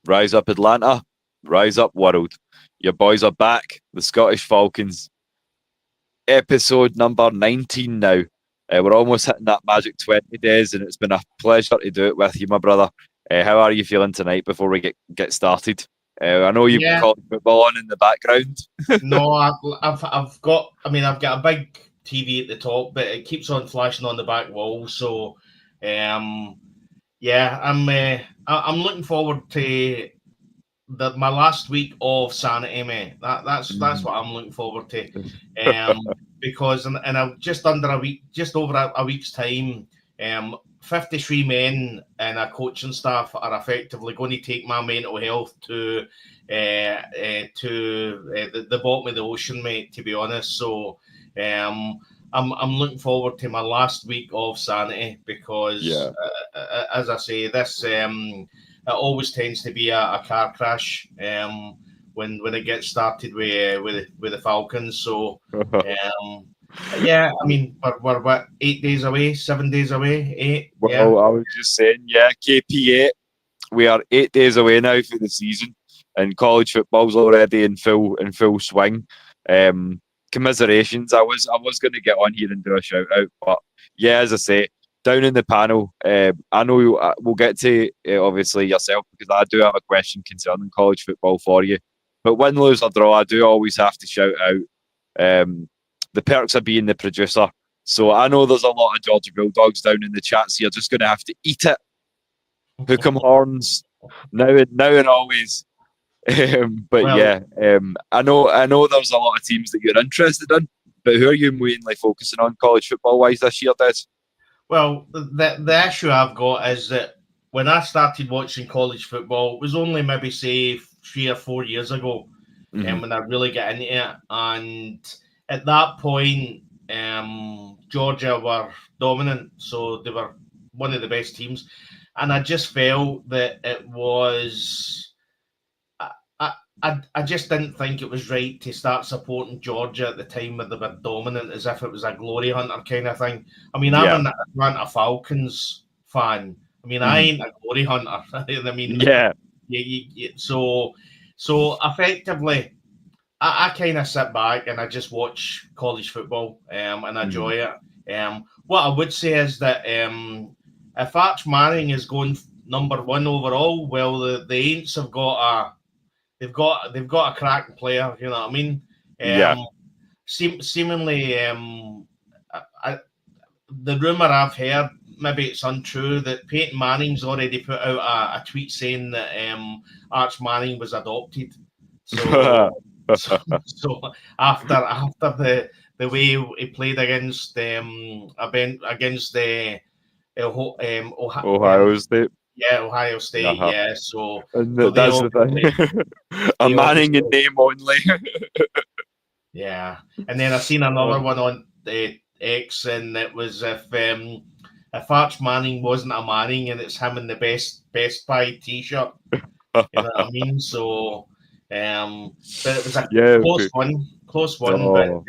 Rise up Atlanta, rise up world. Your boys are back, the Scottish Falcons. Episode number 19 now. We're almost hitting that magic 20 days, and it's been a pleasure to do it with you, my brother. How are you feeling tonight before we get started? I know you've got football on in the background. No, I've got a big TV at the top, but it keeps on flashing on the back wall. So, I'm looking forward to my last week of sanity, mate. That's what I'm looking forward to. Because in just over a week's time, 53 men and a coaching staff are effectively going to take my mental health to the bottom of the ocean, mate. To be honest, so I'm looking forward to my last week of sanity because, as I say, this it always tends to be a car crash when it gets started with the Falcons. So we're 8 days away, 7 days away, 8. Well, I was just saying, KP8. We are 8 days away now for the season, and college football's already in full swing. Commiserations. I was going to get on here and do a shout out, but as I say, down in the panel, I know we'll get to obviously yourself because I do have a question concerning college football for you. But win, lose or draw, I do always have to shout out the perks of being the producer. So I know there's a lot of Georgia Bulldogs down in the chat, so you're just going to have to eat it. Hook 'em horns now and always. I know there's a lot of teams that you're interested in, but who are you mainly focusing on college football wise this year, Des? Well, the issue I've got is that when I started watching college football, it was only maybe say 3 or 4 years ago, when I really got into it. And at that point, Georgia were dominant, so they were one of the best teams. And I just felt that it was. I just didn't think it was right to start supporting Georgia at the time when they were dominant, as if it was a glory hunter kind of thing. I mean, I'm an Atlanta Falcons fan. I mean, I ain't a glory hunter. I mean, so effectively, I kind of sit back and I just watch college football and enjoy it. What I would say is that if Arch Manning is going number 1 overall, well, the Aints have got They've got a cracking player, you know what I mean? Seemingly, the rumor I've heard, maybe it's untrue, that Peyton Manning's already put out a tweet saying that Arch Manning was adopted. So, so after the way he played against Ohio State. Yeah, Ohio State. Yeah, so that's the thing. A Manning in name only. And then I seen another one on X, and it was if Arch Manning wasn't a Manning, and it's him in the Best Buy T-shirt. You know what I mean? So, but it was a close one. But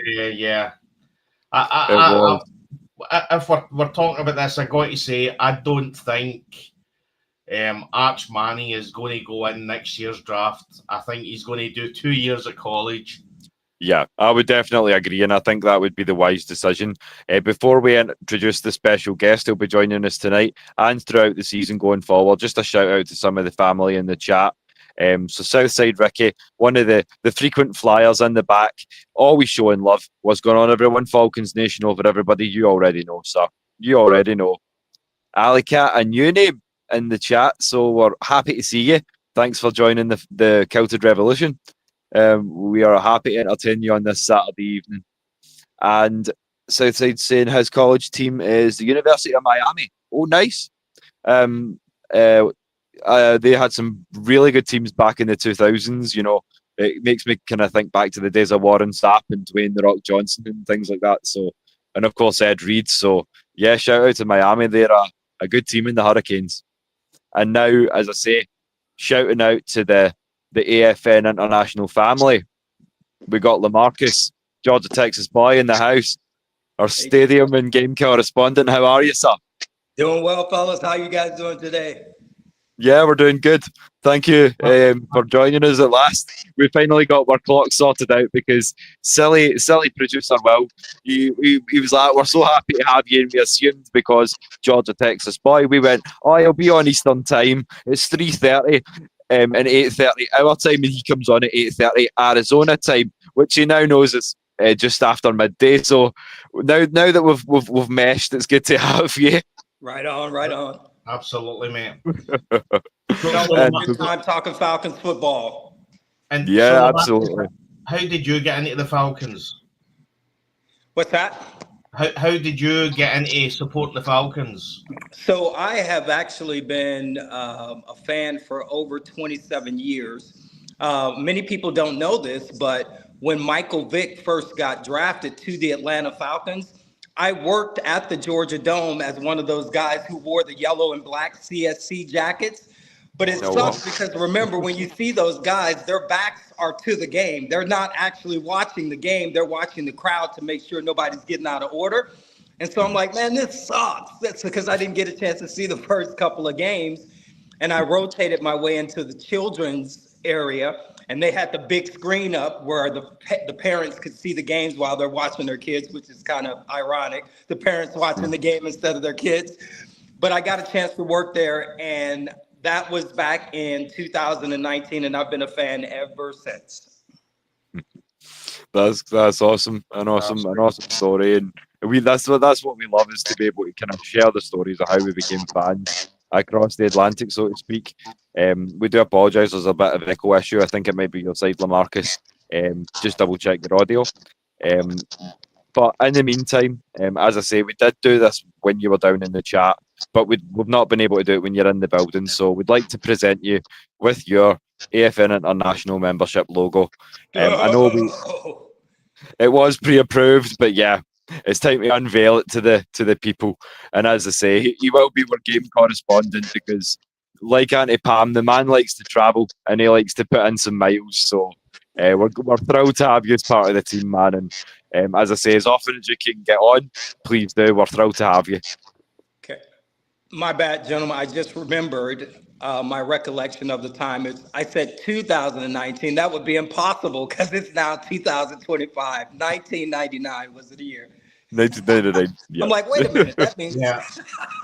if we're talking about this, I got to say I don't think. Arch Manning is going to go in next year's draft. I think he's going to do 2 years at college. Yeah, I would definitely agree, and I think that would be the wise decision. Before we introduce the special guest who'll be joining us tonight and throughout the season going forward, just a shout out to some of the family in the chat. So Southside Ricky, one of the frequent flyers in the back, always showing love. What's going on, everyone? Falcons Nation over everybody. You already know, sir. You already know. Ali Cat, a new name in the chat, so we're happy to see you. Thanks for joining the Kilted Revolution. We are happy to entertain you on this Saturday evening. And Southside saying his college team is the University of Miami. Oh, nice. They had some really good teams back in the 2000s. You know, it makes me kind of think back to the days of Warren Sapp and Dwayne The Rock Johnson and things like that. So, and of course Ed Reed. So yeah, shout out to Miami. They're a good team in the Hurricanes. And now, as I say, shouting out to the AFN International family. We got LaMarcus, Georgia Texas boy in the house, our stadium and game correspondent. How are you, sir? Doing well, fellas. How you guys doing today? Yeah, we're doing good. Thank you for joining us at last. We finally got our clock sorted out because silly producer Will, he was like, "We're so happy to have you," and we assumed because Georgia, Texas boy, we went, "Oh, he'll be on Eastern time. It's 3:30 and 8:30 our time, and he comes on at 8:30 Arizona time, which he now knows is just after midday." So now that we've meshed, it's good to have you. Right on, right on. Absolutely, mate. Good time talking Falcons football. And yeah, so absolutely. How did you get into the Falcons? What's that? How did you get into support the Falcons? So I have actually been a fan for over 27 years. Many people don't know this, but when Michael Vick first got drafted to the Atlanta Falcons, I worked at the Georgia Dome as one of those guys who wore the yellow and black CSC jackets. But it sucks because remember, when you see those guys, their backs are to the game. They're not actually watching the game. They're watching the crowd to make sure nobody's getting out of order. And so I'm like, man, this sucks. That's because I didn't get a chance to see the first couple of games. And I rotated my way into the children's area. And they had the big screen up where the parents could see the games while they're watching their kids, which is kind of ironic. The parents watching the game instead of their kids. But I got a chance to work there, and that was back in 2019, and I've been a fan ever since. That's awesome. An awesome story, and that's what we love, is to be able to kind of share the stories of how we became fans across the Atlantic, so to speak. We do apologise. There's a bit of an echo issue. I think it might be your side, Lamarcus. Just double check your audio. But in the meantime, as I say, we did do this when you were down in the chat, but we've not been able to do it when you're in the building. So we'd like to present you with your AFN International membership logo. I know it was pre-approved, but yeah, it's time to unveil it to the people. And as I say, he will be our game correspondent because, like Auntie Pam, the man likes to travel and he likes to put in some miles. So we're thrilled to have you as part of the team, man. And as I say, as often as you can get on, please do. We're thrilled to have you. Okay. My bad, gentlemen. I just remembered my recollection of the time. I said 2019. That would be impossible because it's now 2025. 1999 was the year. 1999. Yeah. I'm like, wait a minute. That means Yeah.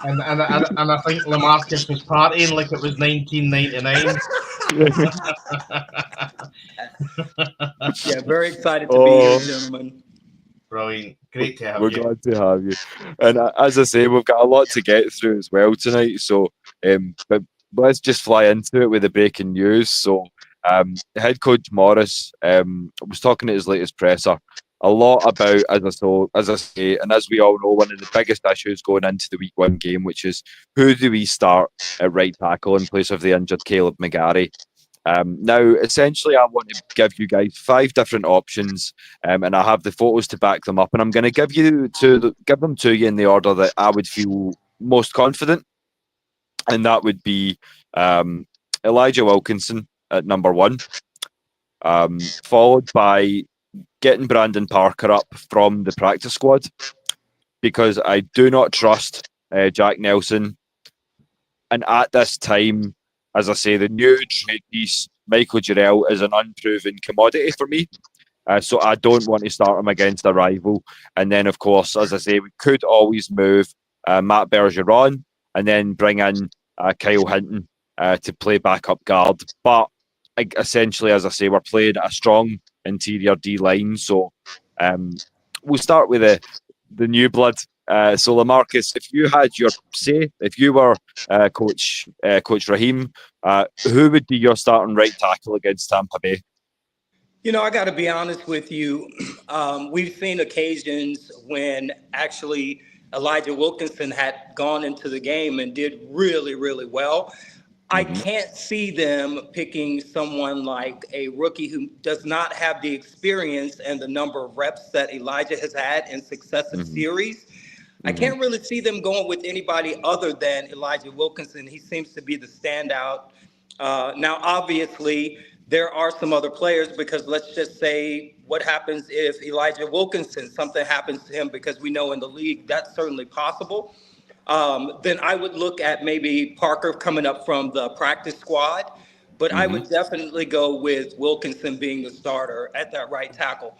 And I think Lamarcus was partying like it was 1999. Yeah, very excited to be here, gentlemen. Brilliant. Great to have We're you. glad to have you. And as I say, we've got a lot to get through as well tonight. So, but let's just fly into it with the breaking news. So, head coach Morris was talking at his latest presser a lot about, as I say, and as we all know, one of the biggest issues going into the week one game, which is who do we start at right tackle in place of the injured Caleb McGarry. Now, essentially, I want to give you guys 5 different options, and I have the photos to back them up. And I'm going to give them to you in the order that I would feel most confident, and that would be Elijah Wilkinson at number 1, followed by getting Brandon Parker up from the practice squad, because I do not trust Jack Nelson, and at this time, as I say, the new trade piece, Michael Jarrell, is an unproven commodity for me. So I don't want to start him against a rival. And then, of course, as I say, we could always move Matt Bergeron and then bring in Kyle Hinton to play backup guard. But essentially, as I say, we're playing a strong interior D line. So we'll start with the new blood. So Lamarcus, if you had your say, if you were Coach Raheem, who would be your starting right tackle against Tampa Bay? You know, I got to be honest with you. We've seen occasions when actually Elijah Wilkinson had gone into the game and did really, really well. I can't see them picking someone like a rookie who does not have the experience and the number of reps that Elijah has had in successive series. I can't really see them going with anybody other than Elijah Wilkinson. He seems to be the standout. Now, obviously, there are some other players, because let's just say, what happens if Elijah Wilkinson, something happens to him, because we know in the league that's certainly possible. then I would look at maybe Parker coming up from the practice squad. But I would definitely go with Wilkinson being the starter at that right tackle.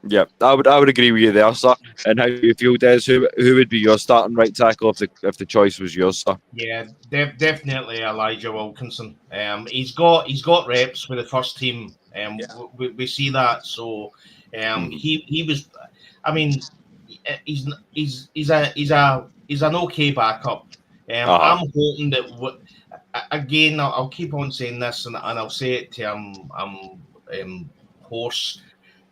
Yeah, I would agree with you there, sir. And how do you feel, Des? Who would be your starting right tackle if the choice was yours, sir? Yeah, definitely Elijah Wilkinson. He's got reps with the first team. We see that. So, he was. I mean, he's an okay backup. I'm hoping that again, I'll keep on saying this, and I'll say it to hoarse.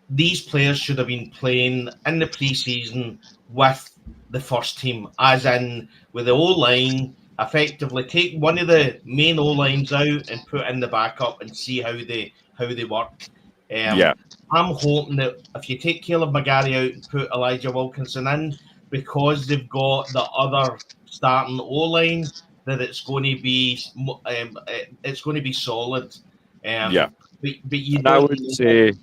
These players should have been playing in the preseason with the first team, as in with the O-line. Effectively, take one of the main O-lines out and put in the backup and see how they work. I'm hoping that if you take Caleb McGarry out and put Elijah Wilkinson in, because they've got the other starting O-line, that it's going to be solid. But you don't.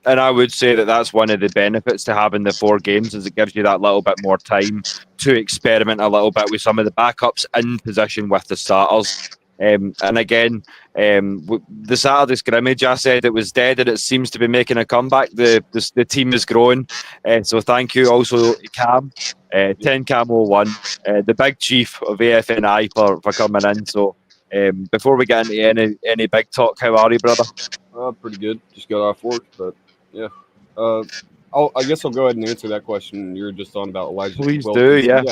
And I would say that that's one of the benefits to having the 4 games, is it gives you that little bit more time to experiment a little bit with some of the backups in position with the starters. And again, the Saturday scrimmage, I said it was dead, and it seems to be making a comeback. The team is growing, so thank you also Cam, 10 Camo 1, the big chief of AFNI for coming in. So before we get into any big talk, how are you, brother? Pretty good. Just got off work, but yeah. I guess I'll go ahead and answer that question you were just on about Elijah. Please Wilkinson. do, yeah.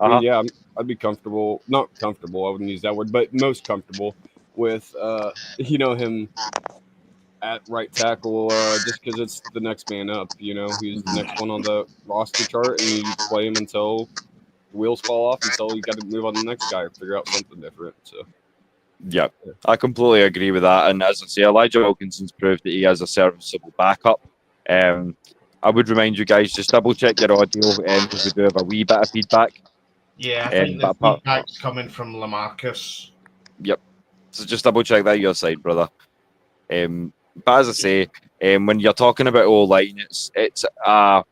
I mean, I'd be comfortable. Not comfortable. I wouldn't use that word, but most comfortable with him at right tackle, just because it's the next man up. He's the next one on the roster chart, and you play him until the wheels fall off, until you got to move on to the next guy or figure out something different. So. Yeah, I completely agree with that. And as I say, Elijah Wilkinson's proved that he has a serviceable backup. I would remind you guys, just double check your audio, because we do have a wee bit of feedback. Yeah, I think the feedback's coming from Lamarcus. Yep. So just double check that your side, brother. But as I say, when you're talking about O-line, it's a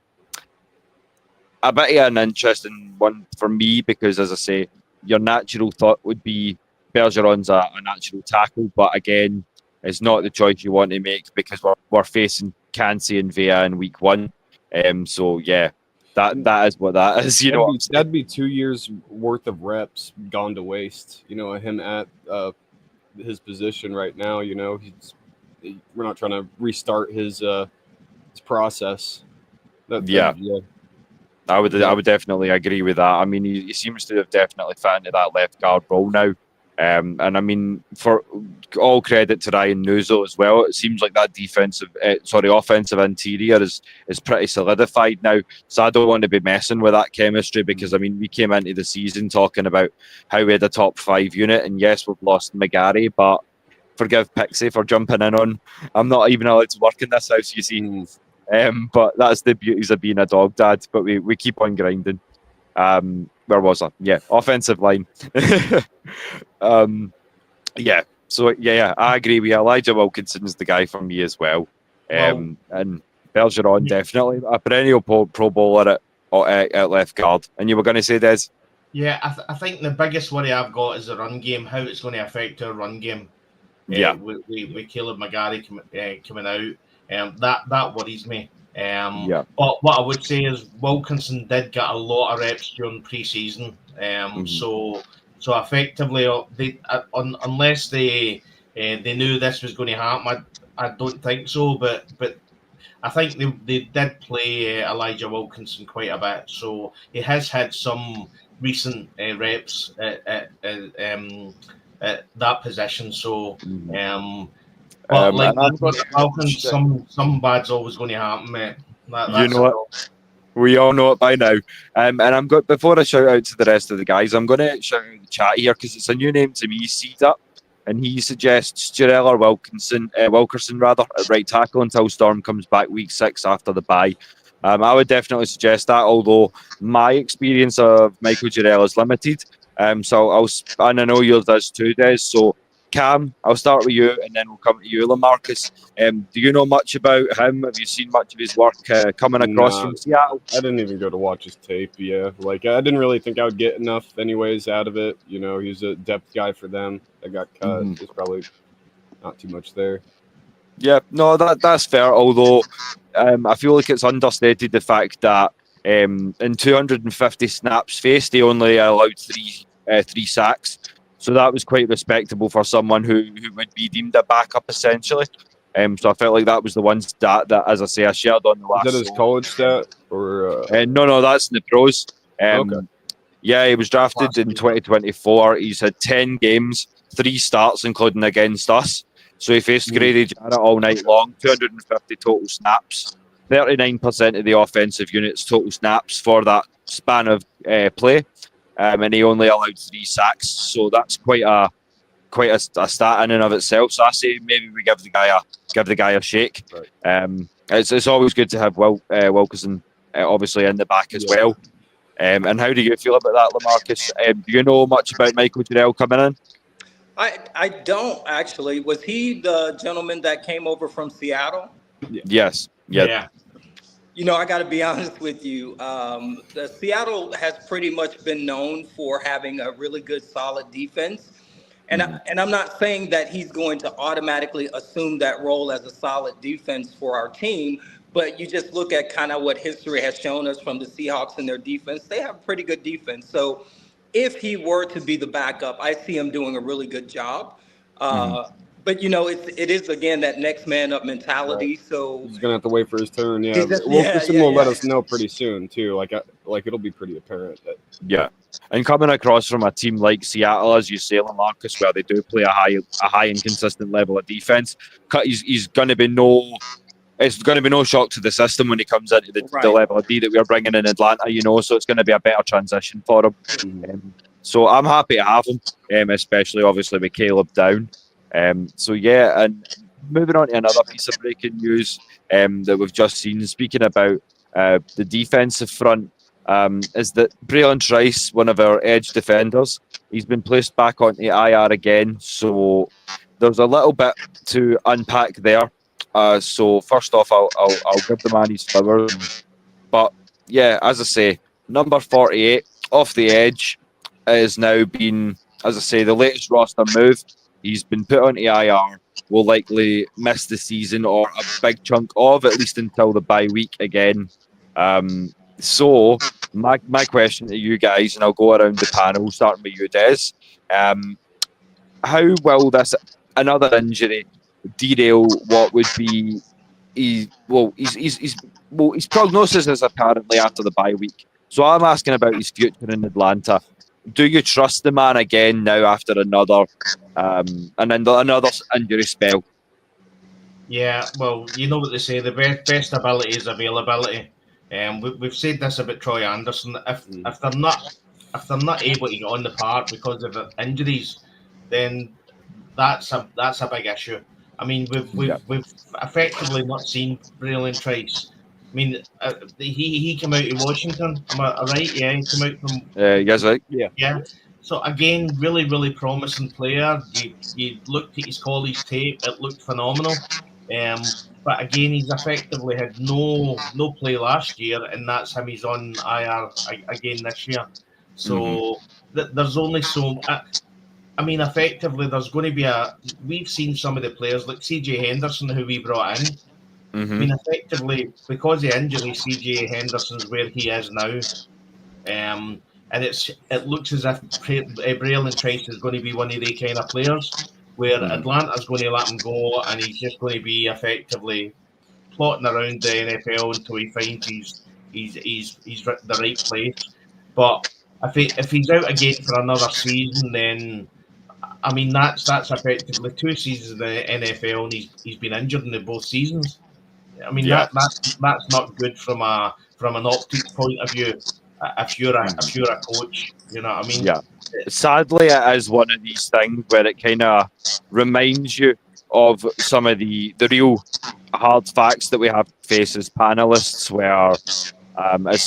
bit of an interesting one for me, because as I say, your natural thought would be Bergeron's a natural tackle, but again, it's not the choice you want to make, because we're facing Cansey and Vea in week 1. So yeah, that is what that is. That'd be 2 years worth of reps gone to waste. Him at his position right now. We're not trying to restart his process. I would definitely agree with that. I mean, he seems to have definitely fit into that left guard role now. And I mean, for all credit to Ryan Nuzzo as well, it seems like that offensive interior is pretty solidified now. So I don't want to be messing with that chemistry, because I mean, we came into the season talking about how we had a top 5 unit, and yes, we've lost McGarry, but forgive Pixie for jumping in on. I'm not even allowed to work in this house, you see. But that's the beauties of being a dog dad. But we keep on grinding. Where was I? Yeah, offensive line. Yeah. So yeah, I agree with you. Elijah Wilkinson is the guy for me as well. And Bergeron definitely a perennial Pro Bowler at left guard. And you were going to say, Des? Yeah, I think the biggest worry I've got is the run game. How it's going to affect our run game. With Caleb McGarry coming out, that worries me. But what I would say is Wilkinson did get a lot of reps during pre-season. So effectively, unless they knew this was going to happen, I don't think so. But I think they did play Elijah Wilkinson quite a bit. So he has had some recent reps at that position. So. But like Falcons, some bad's always going to happen, mate. You know what? We all know it by now. And I'm going, before I shout out to the rest of the guys, I'm going to shout out the chat here, because it's a new name to me, Seed Up, and he suggests Jarrell or Wilkerson at right tackle until Storm comes back week 6 after the bye. I would definitely suggest that, although my experience of Michael Jarrell is limited. And I know yours does too, Des. So Cam, I'll start with you, and then we'll come to you, LaMarcus. Do you know much about him? Have you seen much of his work coming across from Seattle? I didn't even go to watch his tape. Yeah, like I didn't really think I would get enough, anyways, out of it. You know, he's a depth guy for them. That got cut. There's probably not too much there. Yeah, no, that's fair. Although I feel like it's understated the fact that in 250 snaps faced, they only allowed three sacks. So that was quite respectable for someone who would be deemed a backup, essentially. So I felt like that was the one stat that, as I say, I shared on the last. Is that his college stat? Or No, that's in the pros. Okay. Yeah, he was drafted in 2024. He's had 10 games, 3 starts, including against us. So he faced Grady Jarrett all night long, 250 total snaps, 39% of the offensive unit's total snaps for that span of play. And he only allowed 3 sacks, so that's quite a stat in and of itself. So I say maybe we give the guy a shake. Right. It's always good to have Wilkerson obviously in the back as well. And how do you feel about that, LaMarcus? Do you know much about Michael Jarrell coming in? I don't actually. Was he the gentleman that came over from Seattle? Yes. Yeah. You know, I got to be honest with you. Seattle has pretty much been known for having a really good, solid defense. And I'm not saying that he's going to automatically assume that role as a solid defense for our team, but you just look at kind of what history has shown us from the Seahawks and their defense. They have pretty good defense. So if he were to be the backup, I see him doing a really good job. But, you know, it is, again, that next man up mentality. Right. So he's going to have to wait for his turn. Yeah. Wilkerson will let us know pretty soon, too. Like it'll be pretty apparent. Yeah. And coming across from a team like Seattle, as you say, LaMarcus, where they do play a high and consistent level of defense, he's going to be it's going to be no shock to the system when he comes into the level of D that we're bringing in Atlanta, you know, so it's going to be a better transition for him. So I'm happy to have him, especially obviously with Caleb down. So yeah, and moving on to another piece of breaking news that we've just seen, speaking about the defensive front, is that Braylon Trice, one of our edge defenders, he's been placed back onto IR again. So there's a little bit to unpack there. So first off, I'll give the man his flowers. But yeah, as I say, number 48 off the edge is now been, as I say, the latest roster move. He's been put on IR, will likely miss the season or a big chunk of, at least until the bye week again. So my question to you guys, and I'll go around the panel, starting with you, Des. How will this another injury derail what would be his prognosis is apparently after the bye week. So I'm asking about his future in Atlanta. Do you trust the man again now after another injury spell? Yeah, well, you know what they say, the best ability is availability. We've said this about Troy Anderson. If they're not able to get on the park because of injuries, then that's a big issue. I mean, we've effectively not seen Braylon Trice. I mean, he came out of Washington. Am I right? Yeah, he came out from. Yes, right. Yeah. So again, really, really promising player. You looked at his college tape; it looked phenomenal. But again, he's effectively had no play last year, and that's him. He's on IR again this year. So there's only so. I mean, effectively, there's going to be we've seen some of the players like CJ Henderson, who we brought in. I mean, effectively, because of injury, CJ Henderson's where he is now. And it looks as if Braylon Trice is going to be one of the kind of players where Atlanta's going to let him go, and he's just going to be effectively plotting around the NFL until he finds he's the right place. But if he's out again for another season, then I mean that's effectively 2 seasons in the NFL, and he's been injured in both seasons. I mean that's not good from an optics point of view. If you're a coach, you know what I mean. Yeah. Sadly, it is one of these things where it kind of reminds you of some of the real hard facts that we have to face as panelists, where as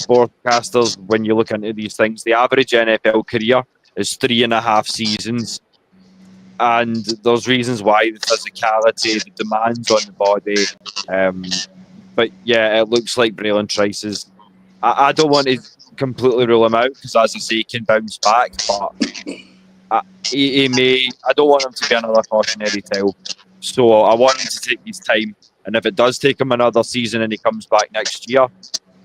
sportcasters, when you look into these things, the average NFL career is 3.5 seasons. and there's reasons why, the physicality, the demands on the body. But yeah, it looks like Braylon Trice is. I don't want to completely rule him out because, as I say, he can bounce back, but he may. I don't want him to be another cautionary tale. So I want him to take his time, and if it does take him another season and he comes back next year,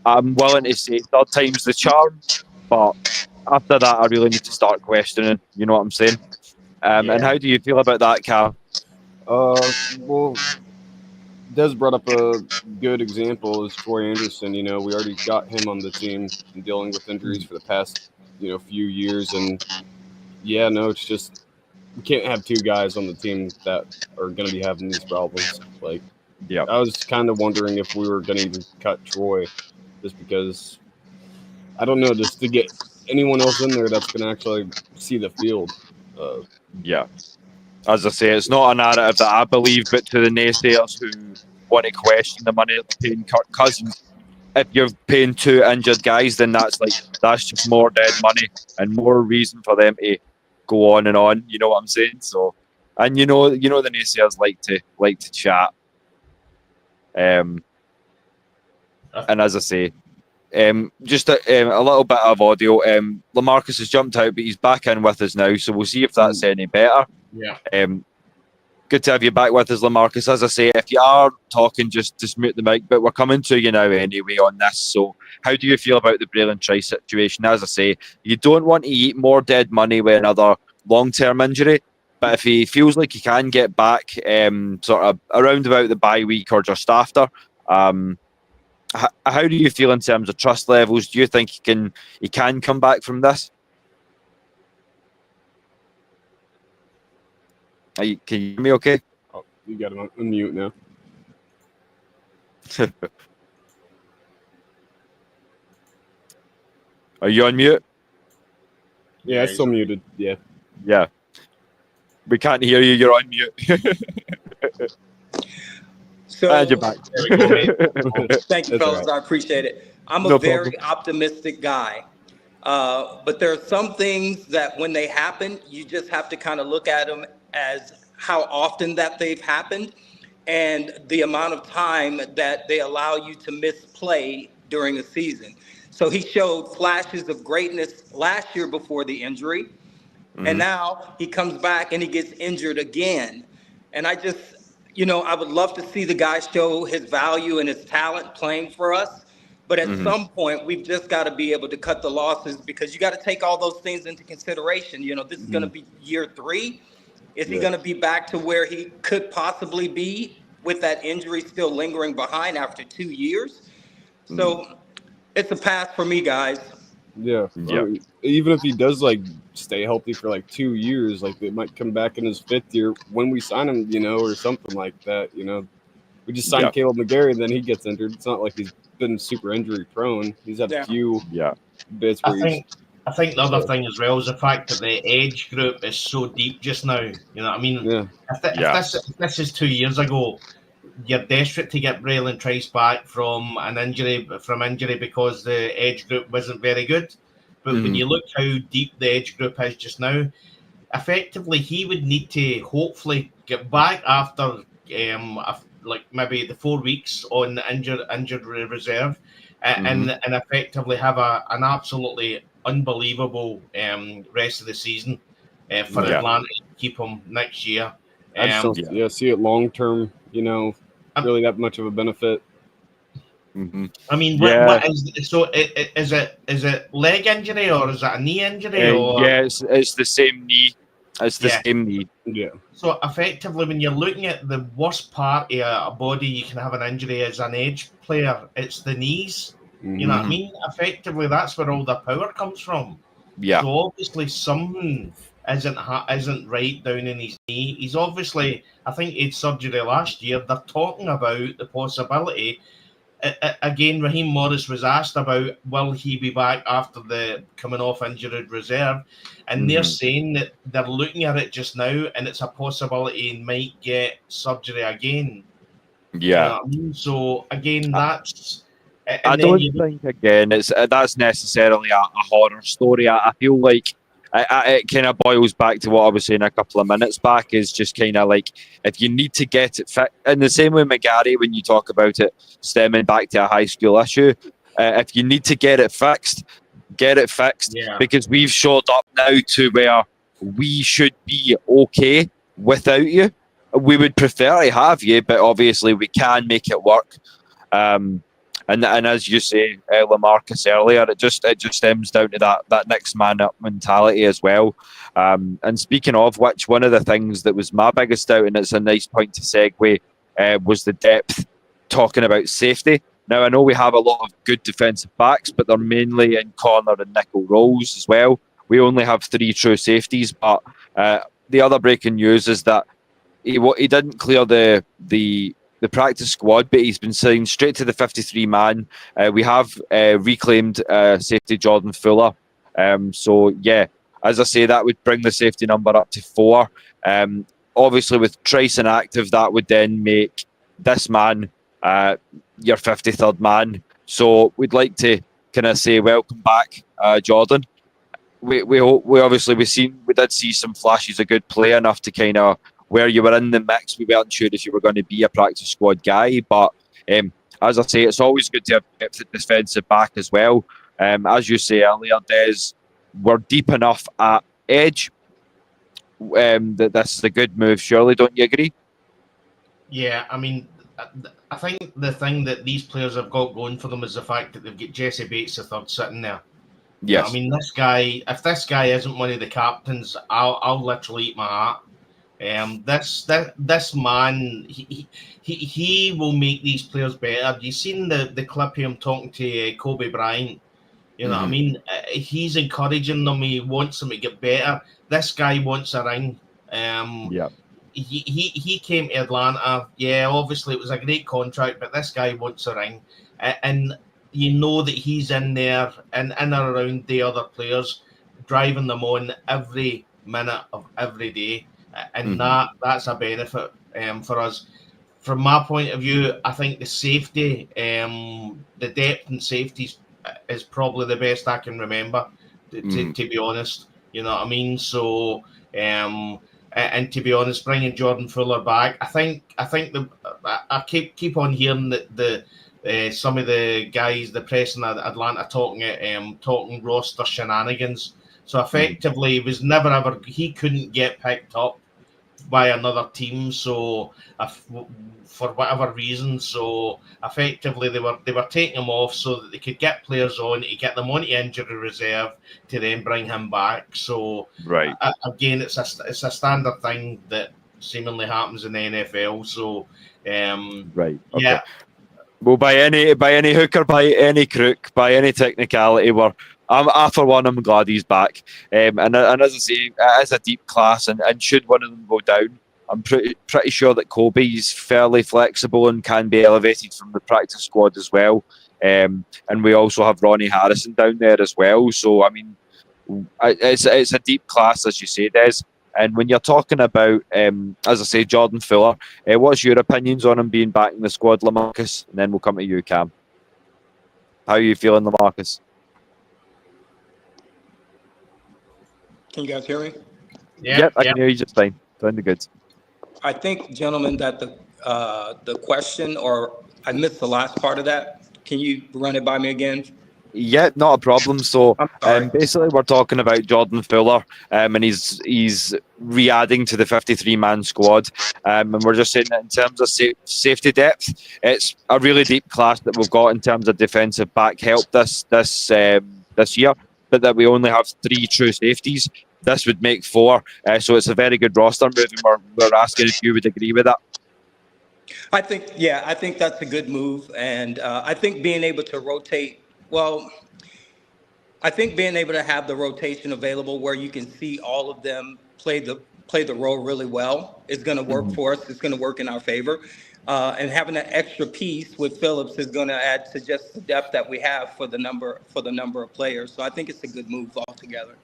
I'm willing to say third time's the charm. But after that, I really need to start questioning. You know what I'm saying? And how do you feel about that, Cal? Well, Des brought up a good example is Troy Anderson. You know, we already got him on the team and dealing with injuries for the past, few years. And yeah, no, it's just, we can't have two guys on the team that are going to be having these problems. Like, yeah, I was kind of wondering if we were going to even cut Troy just because, I don't know, just to get anyone else in there that's going to actually see the field. Yeah. As I say, it's not a narrative that I believe, but to the naysayers who want to question the money that they're paying Kirk Cousins, if you're paying two injured guys, then that's just more dead money and more reason for them to go on and on. You know what I'm saying? So, and the naysayers like to chat. And as I say, just a little bit of audio. LaMarcus has jumped out, but he's back in with us now, so we'll see if that's any better. Yeah. Good to have you back with us, LaMarcus. As I say, if you are talking, just mute the mic, but we're coming to you now anyway on this. So how do you feel about the Braylon Trice situation? As I say, you don't want to eat more dead money with another long-term injury, but if he feels like he can get back sort of around about the bye week or just after, how do you feel in terms of trust levels? Do you think he can come back from this? Can you hear me okay? Oh, you got him on mute now. Are you on mute? Yeah, it's still muted. Yeah. Yeah. We can't hear you. You're on mute. So, and you're back. Thank you, fellas. Right. I appreciate it. I'm No a very problem. optimistic guy. But there are some things that when they happen, you just have to kind of look at them as how often that they've happened and the amount of time that they allow you to misplay during a season. So he showed flashes of greatness last year before the injury. And now he comes back and he gets injured again. And I just, I would love to see the guy show his value and his talent playing for us. But at some point, we've just got to be able to cut the losses because you got to take all those things into consideration. This is going to be year 3. Is he going to be back to where he could possibly be with that injury still lingering behind after 2 years? So it's a pass for me, guys. Yeah. I mean, even if he does stay healthy for 2 years, it might come back in his 5th year when we sign him, or something like that. We just signed Caleb McGarry, then he gets injured. It's not like he's been super injury prone. He's had a few bits where I think the other thing as well is the fact that the age group is so deep just now. You know what I mean? Yeah. If this is 2 years ago, you're desperate to get Braylon Trice back from injury because the age group wasn't very good. But when you look how deep the age group is just now, effectively he would need to hopefully get back after maybe the 4 weeks on injured reserve, and effectively have an absolutely unbelievable rest of the season for Atlanta to keep him next year. I just don't see it long term, really that much of a benefit. I mean, what is it leg injury or is it a knee injury? It's the same knee. It's the same knee. Yeah. So effectively, when you're looking at the worst part of a body you can have an injury as an age player, it's the knees. You know what I mean? Effectively, that's where all the power comes from. Yeah. So obviously, something isn't right down in his knee. He's obviously, I think he had surgery last year. They're talking about the possibility. Again, Raheem Morris was asked about will he be back after the coming off injured reserve, and they're saying that they're looking at it just now, and it's a possibility he might get surgery again. Yeah. You know what I mean? So again, that's. I don't think again that's necessarily a horror story. I feel like it kind of boils back to what I was saying a couple of minutes back, is just kind of like, if you need to get it fit, in the same way McGarry, when you talk about it stemming back to a high school issue, if you need to get it fixed, because we've showed up now to where we should be okay without you. We would prefer to have you, but obviously we can make it work. And as you say, LaMarcus earlier, it just stems down to that next man up mentality as well. And speaking of which, one of the things that was my biggest doubt, and it's a nice point to segue, was the depth. Talking about safety. Now I know we have a lot of good defensive backs, but they're mainly in corner and nickel roles as well. We only have 3 true safeties, but the other breaking news is that he didn't clear the practice squad, but he's been signed straight to the 53-man. We have reclaimed safety Jordan Fuller. So, yeah, as I say, that would bring the safety number up to 4. Obviously, with Trice inactive, that would then make this man your 53rd man. So we'd like to kind of say welcome back, Jordan. We did see some flashes of good play, enough to kind of where you were in the mix. We weren't sure if you were going to be a practice squad guy, but as I say, it's always good to have depth at defensive back as well. As you say earlier, Des, we're deep enough at edge that this is a good move. Surely, don't you agree? Yeah, I mean, I think the thing that these players have got going for them is the fact that they've got Jesse Bates III sitting there. Yes. I mean, this guy, if this guy isn't one of the captains, I'll literally eat my heart. This man, he will make these players better. You seen the clip of him talking to Kobe Bryant? You know what I mean? He's encouraging them. He wants them to get better. This guy wants a ring. He came to Atlanta. Yeah, obviously it was a great contract, but this guy wants a ring, and you know that he's in there and in and around the other players, driving them on every minute of every day. And that's a benefit for us. From my point of view, I think the safety, the depth and safety is probably the best I can remember, to be honest. You know what I mean? So, and to be honest, bringing Jordan Fuller back, I think I keep on hearing that some of the guys, the press in Atlanta, talking roster shenanigans. So effectively, he couldn't get picked up by another team, so for whatever reason, so effectively they were taking him off so that they could get players on, to get them onto injury reserve, to then bring him back. So right, again, it's a standard thing that seemingly happens in the NFL. So right, okay. Yeah. Well, by any hook or by any crook, by any technicality, I for one, I'm glad he's back. And as I say, it is a deep class, and should one of them go down, I'm pretty sure that Kobe's fairly flexible and can be elevated from the practice squad as well. And we also have Ronnie Harrison down there as well. So I mean, it's a deep class, as you say, Des. And when you're talking about, as I say, Jordan Fuller, what's your opinions on him being back in the squad, LaMarcus? And then we'll come to you, Cam. How are you feeling, LaMarcus? Can you guys hear me? Yep, I can hear you just fine. Sounded good. I think, gentlemen, that the question, or I missed the last part of that. Can you run it by me again? Yeah, not a problem. So I'm basically we're talking about Jordan Fuller, and he's re-adding to the 53-man squad. And we're just saying that in terms of safety depth, it's a really deep class that we've got in terms of defensive back help this year, but that we only have 3 true safeties. This would make 4. So it's a very good roster move, and we're asking if you would agree with that. I think that's a good move. And I think being able to rotate, I think being able to have the rotation available where you can see all of them play the role really well is going to work for us. It's going to work in our favor. And having an extra piece with Phillips is going to add to just the depth that we have for the number of players. So I think it's a good move altogether.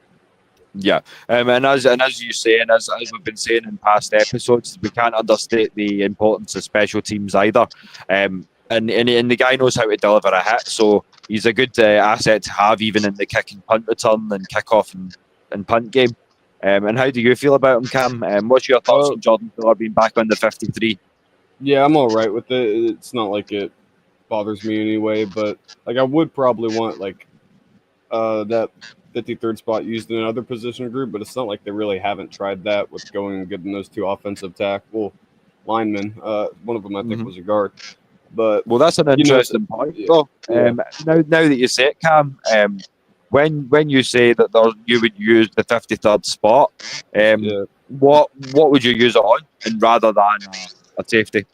Yeah, and as you say, and as we've been saying in past episodes, we can't understate the importance of special teams either. And the guy knows how to deliver a hit, so he's a good asset to have, even in the kick and punt return and kickoff and punt game. And how do you feel about him, Cam? What's your thoughts on Jordan Fuller being back on the 53? Yeah, I'm all right with it. It's not like it bothers me anyway, but like I would probably want like that 53rd spot used in another position group, but it's not like they really haven't tried that with going and getting those two offensive tackle linemen. One of them I think was a guard. But well, that's an interesting point. Though. Now that you say it, Cam, when you say that you would use the 53rd spot, what would you use it on, and rather than a safety?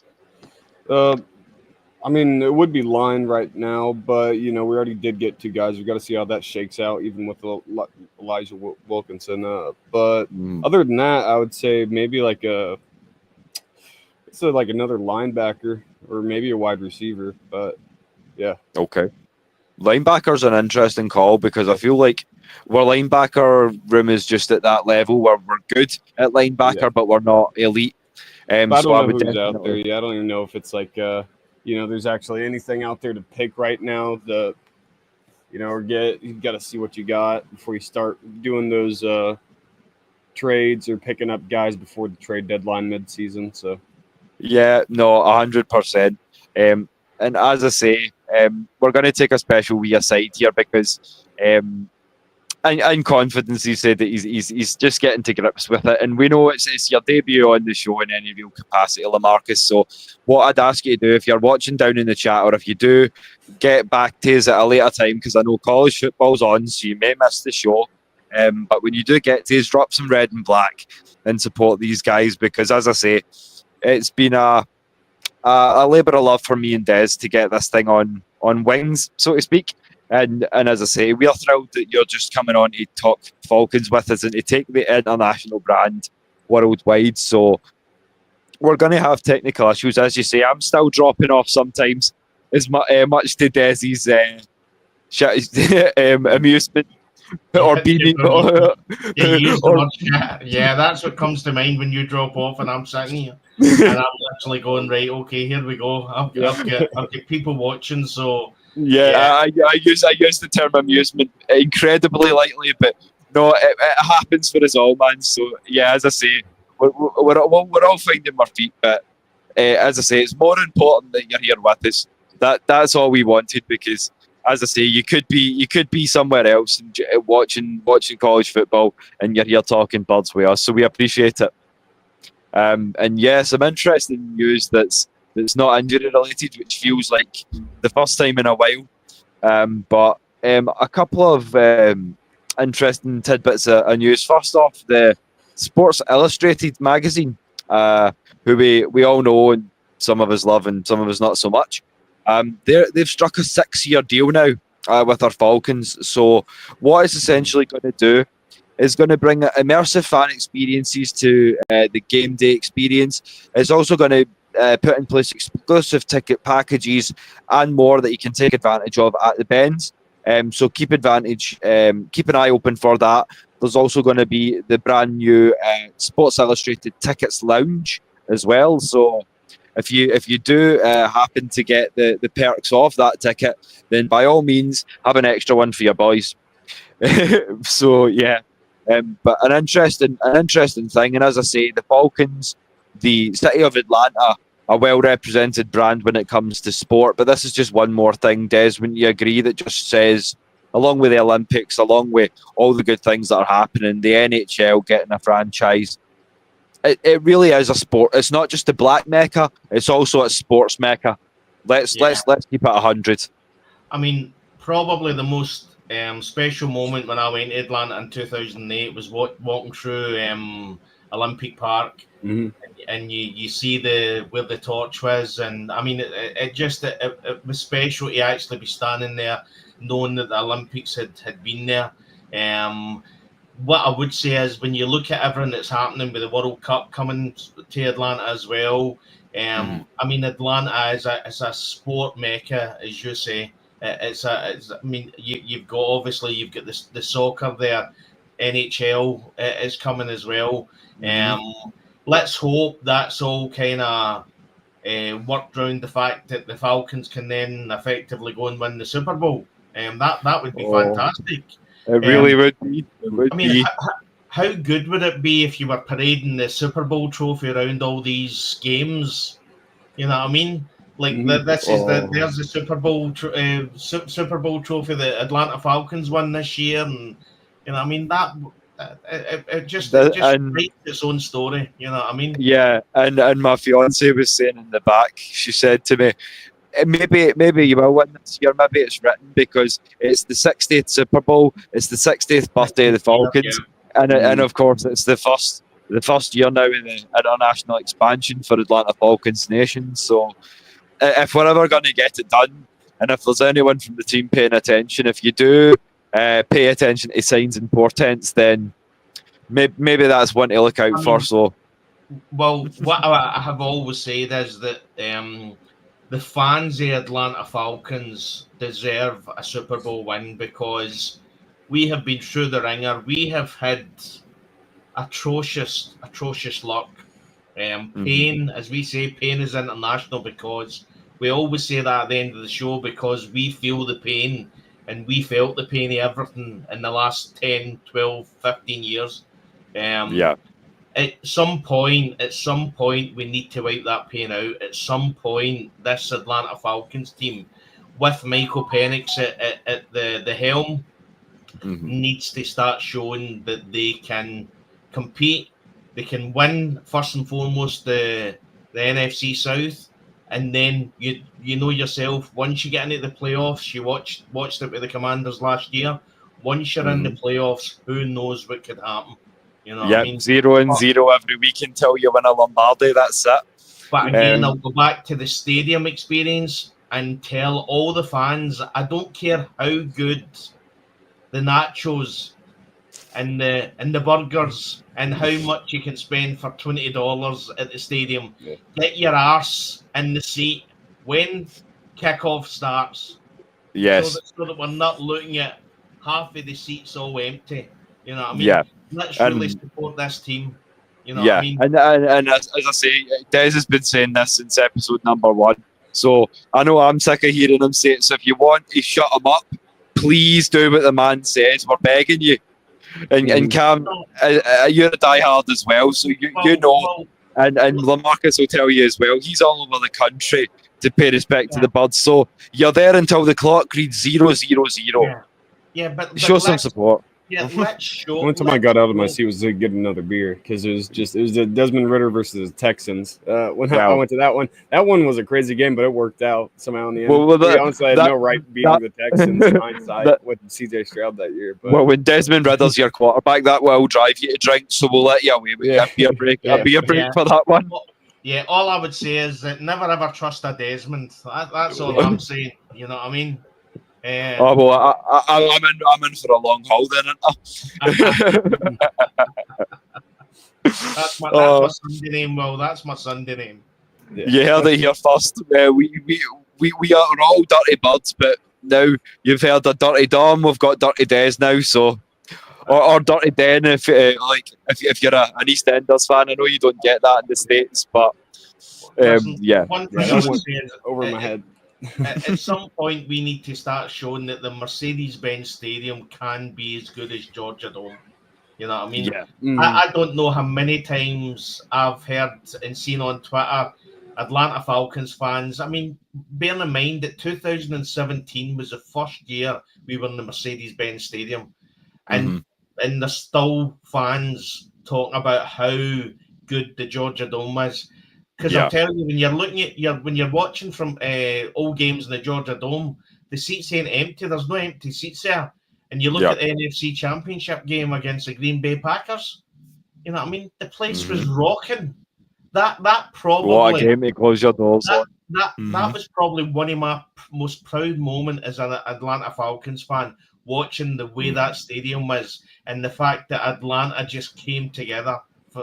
I mean, it would be line right now, but we already did get two guys. We got to see how that shakes out, even with Elijah Wilkinson. But other than that, I would say maybe like another linebacker or maybe a wide receiver. But yeah, okay. Linebacker's an interesting call because I feel like our linebacker room is just at that level where we're good at linebacker, but we're not elite. I don't know who's out there. Yeah, I don't even know if it's like there's actually anything out there to pick right now. You got to see what you got before you start doing those trades or picking up guys before the trade deadline mid-season. So, yeah, no, 100%. And as I say, we're going to take a special wee aside here because in confidence he said that he's just getting to grips with it, and we know it's your debut on the show in any real capacity, LaMarcus. So what I'd ask you to do, if you're watching down in the chat, or if you do get back to us at a later time, because I know college football's on, so you may miss the show, but when you do get to us, drop some red and black and support these guys, because as I say, it's been a labour of love for me and Des to get this thing on wings, so to speak. And as I say, we are thrilled that you're just coming on to talk Falcons with us and to take the international brand worldwide. So we're going to have technical issues, as you say. I'm still dropping off sometimes, as much to Desi's amusement or beaming. Yeah, that's what comes to mind when you drop off and I'm sitting here. And I'm actually going, right, okay, here we go. I've got people watching, so... Yeah, I use the term amusement incredibly lightly, but no, it happens for us all, man. So yeah, as I say, we're all finding our feet, but as I say, it's more important that you're here with us. That's all we wanted, because as I say, you could be somewhere else and watching college football, and you're here talking birds with us. So we appreciate it. And yeah, some interesting news that's not injury related, which feels like the first time in a while. But a couple of interesting tidbits of news. First off, the Sports Illustrated magazine, who we all know and some of us love and some of us not so much. They've struck a 6-year deal now with our Falcons. So what it's essentially going to do is going to bring immersive fan experiences to the game day experience. It's also going to put in place exclusive ticket packages and more that you can take advantage of at the Bends. So keep an eye open for that. There's also going to be the brand new Sports Illustrated Tickets Lounge as well. So if you do happen to get the perks of that ticket, then by all means have an extra one for your boys. So yeah, but an interesting thing. And as I say, the Falcons, the city of Atlanta, a well-represented brand when it comes to sport. But this is just one more thing, Des, wouldn't you agree, that just says, along with the Olympics, along with all the good things that are happening, the NHL getting a franchise, it really is a sport. It's not just a black mecca, it's also a sports mecca. Let's keep it 100. I mean, probably the most special moment when I went to Atlanta in 2008 was walking through Olympic Park. Mm-hmm. And you see where the torch was, and I mean it was special to actually be standing there, knowing that the Olympics had been there. What I would say is, when you look at everything that's happening with the World Cup coming to Atlanta as well, I mean, Atlanta is a sport mecca, as you say. You've got the soccer there, NHL is coming as well. Let's hope that's all kind of worked around the fact that the Falcons can then effectively go and win the Super Bowl. That would be fantastic. It really would be. It would I mean, be. how good would it be if you were parading the Super Bowl trophy around all these games? You know what I mean? Like there's the Super Bowl trophy that Atlanta Falcons won this year, and you know what I mean it just writes its own story. You know what I mean? Yeah, and my fiance was saying in the back, she said to me, maybe you will win this year. Maybe it's written because it's the 60th Super Bowl. It's the 60th birthday of the Falcons, and of course it's the first year now in the international expansion for Atlanta Falcons Nation. So if we're ever going to get it done, and if there's anyone from the team paying attention, if you do pay attention to signs and portents, then maybe that's one to look out for. So, well, what I have always said is that the fans of Atlanta Falcons deserve a Super Bowl win because we have been through the ringer. We have had atrocious luck. Pain, as we say, pain is international because we always say that at the end of the show because we feel the pain and we felt the pain of everything in the last 10, 12, 15 years. At some point, we need to wipe that pain out. At some point, this Atlanta Falcons team, with Michael Penix at the helm, needs to start showing that they can compete. They can win first and foremost the NFC South, and then you know yourself. Once you get into the playoffs, you watched it with the Commanders last year. Once you're in the playoffs, who knows what could happen? You know what I mean? 0-0 every week until you win a Lombardi. That's it. But again, I'll go back to the stadium experience and tell all the fans, I don't care how good the nachos and the burgers and how much you can spend for $20 at the stadium. Yeah. Get your arse in the seat when kickoff starts. Yes. So that we're not looking at half of the seats all empty. You know what I mean? Yeah. Let's really support this team. You know what I mean? And as I say, Des has been saying this since episode number 1. So I know I'm sick of hearing him say it. So if you want to shut him up, please do what the man says. We're begging you. And Cam, you're a diehard as well, so you know. And LaMarcus will tell you as well. He's all over the country to pay respect to the Birds. So you're there until the clock reads 0-0-0. Yeah, but show some support. Yeah, let's show. One time I got out of my seat was to get another beer because it was the Desmond Ridder versus the Texans. When I went to that one was a crazy game, but it worked out somehow in the end. Honestly, I had no right beating the Texans in hindsight with CJ Stroud that year. But. Well, when Desmond Ridder's your quarterback, that will drive you to drink, so we'll let you away with a beer break. A beer break for that one. Yeah, all I would say is that never ever trust a Desmond. That's all I'm saying. You know what I mean? I'm in for a long haul then, aren't I? That's my Sunday name. Well, that's my Sunday name. You heard it here first. We are all dirty birds, but now you've heard of Dirty Dom. We've got Dirty Des now, so or Dirty Den if you're an EastEnders fan. I know you don't get that in the States, but one thing I would say is over my head. At some point, we need to start showing that the Mercedes-Benz Stadium can be as good as Georgia Dome. You know what I mean? Yeah. I don't know how many times I've heard and seen on Twitter Atlanta Falcons fans. I mean, bear in mind that 2017 was the first year we were in the Mercedes-Benz Stadium. And there's still fans talking about how good the Georgia Dome is. Because I'll tell you, when you're looking at when you're watching from old games in the Georgia Dome, the seats ain't empty. There's no empty seats there. And you look at the NFC Championship game against the Green Bay Packers. You know what I mean? The place was rocking. That probably what a game to close your doors on. That was probably one of my most proud moments as an Atlanta Falcons fan, watching the way that stadium was and the fact that Atlanta just came together.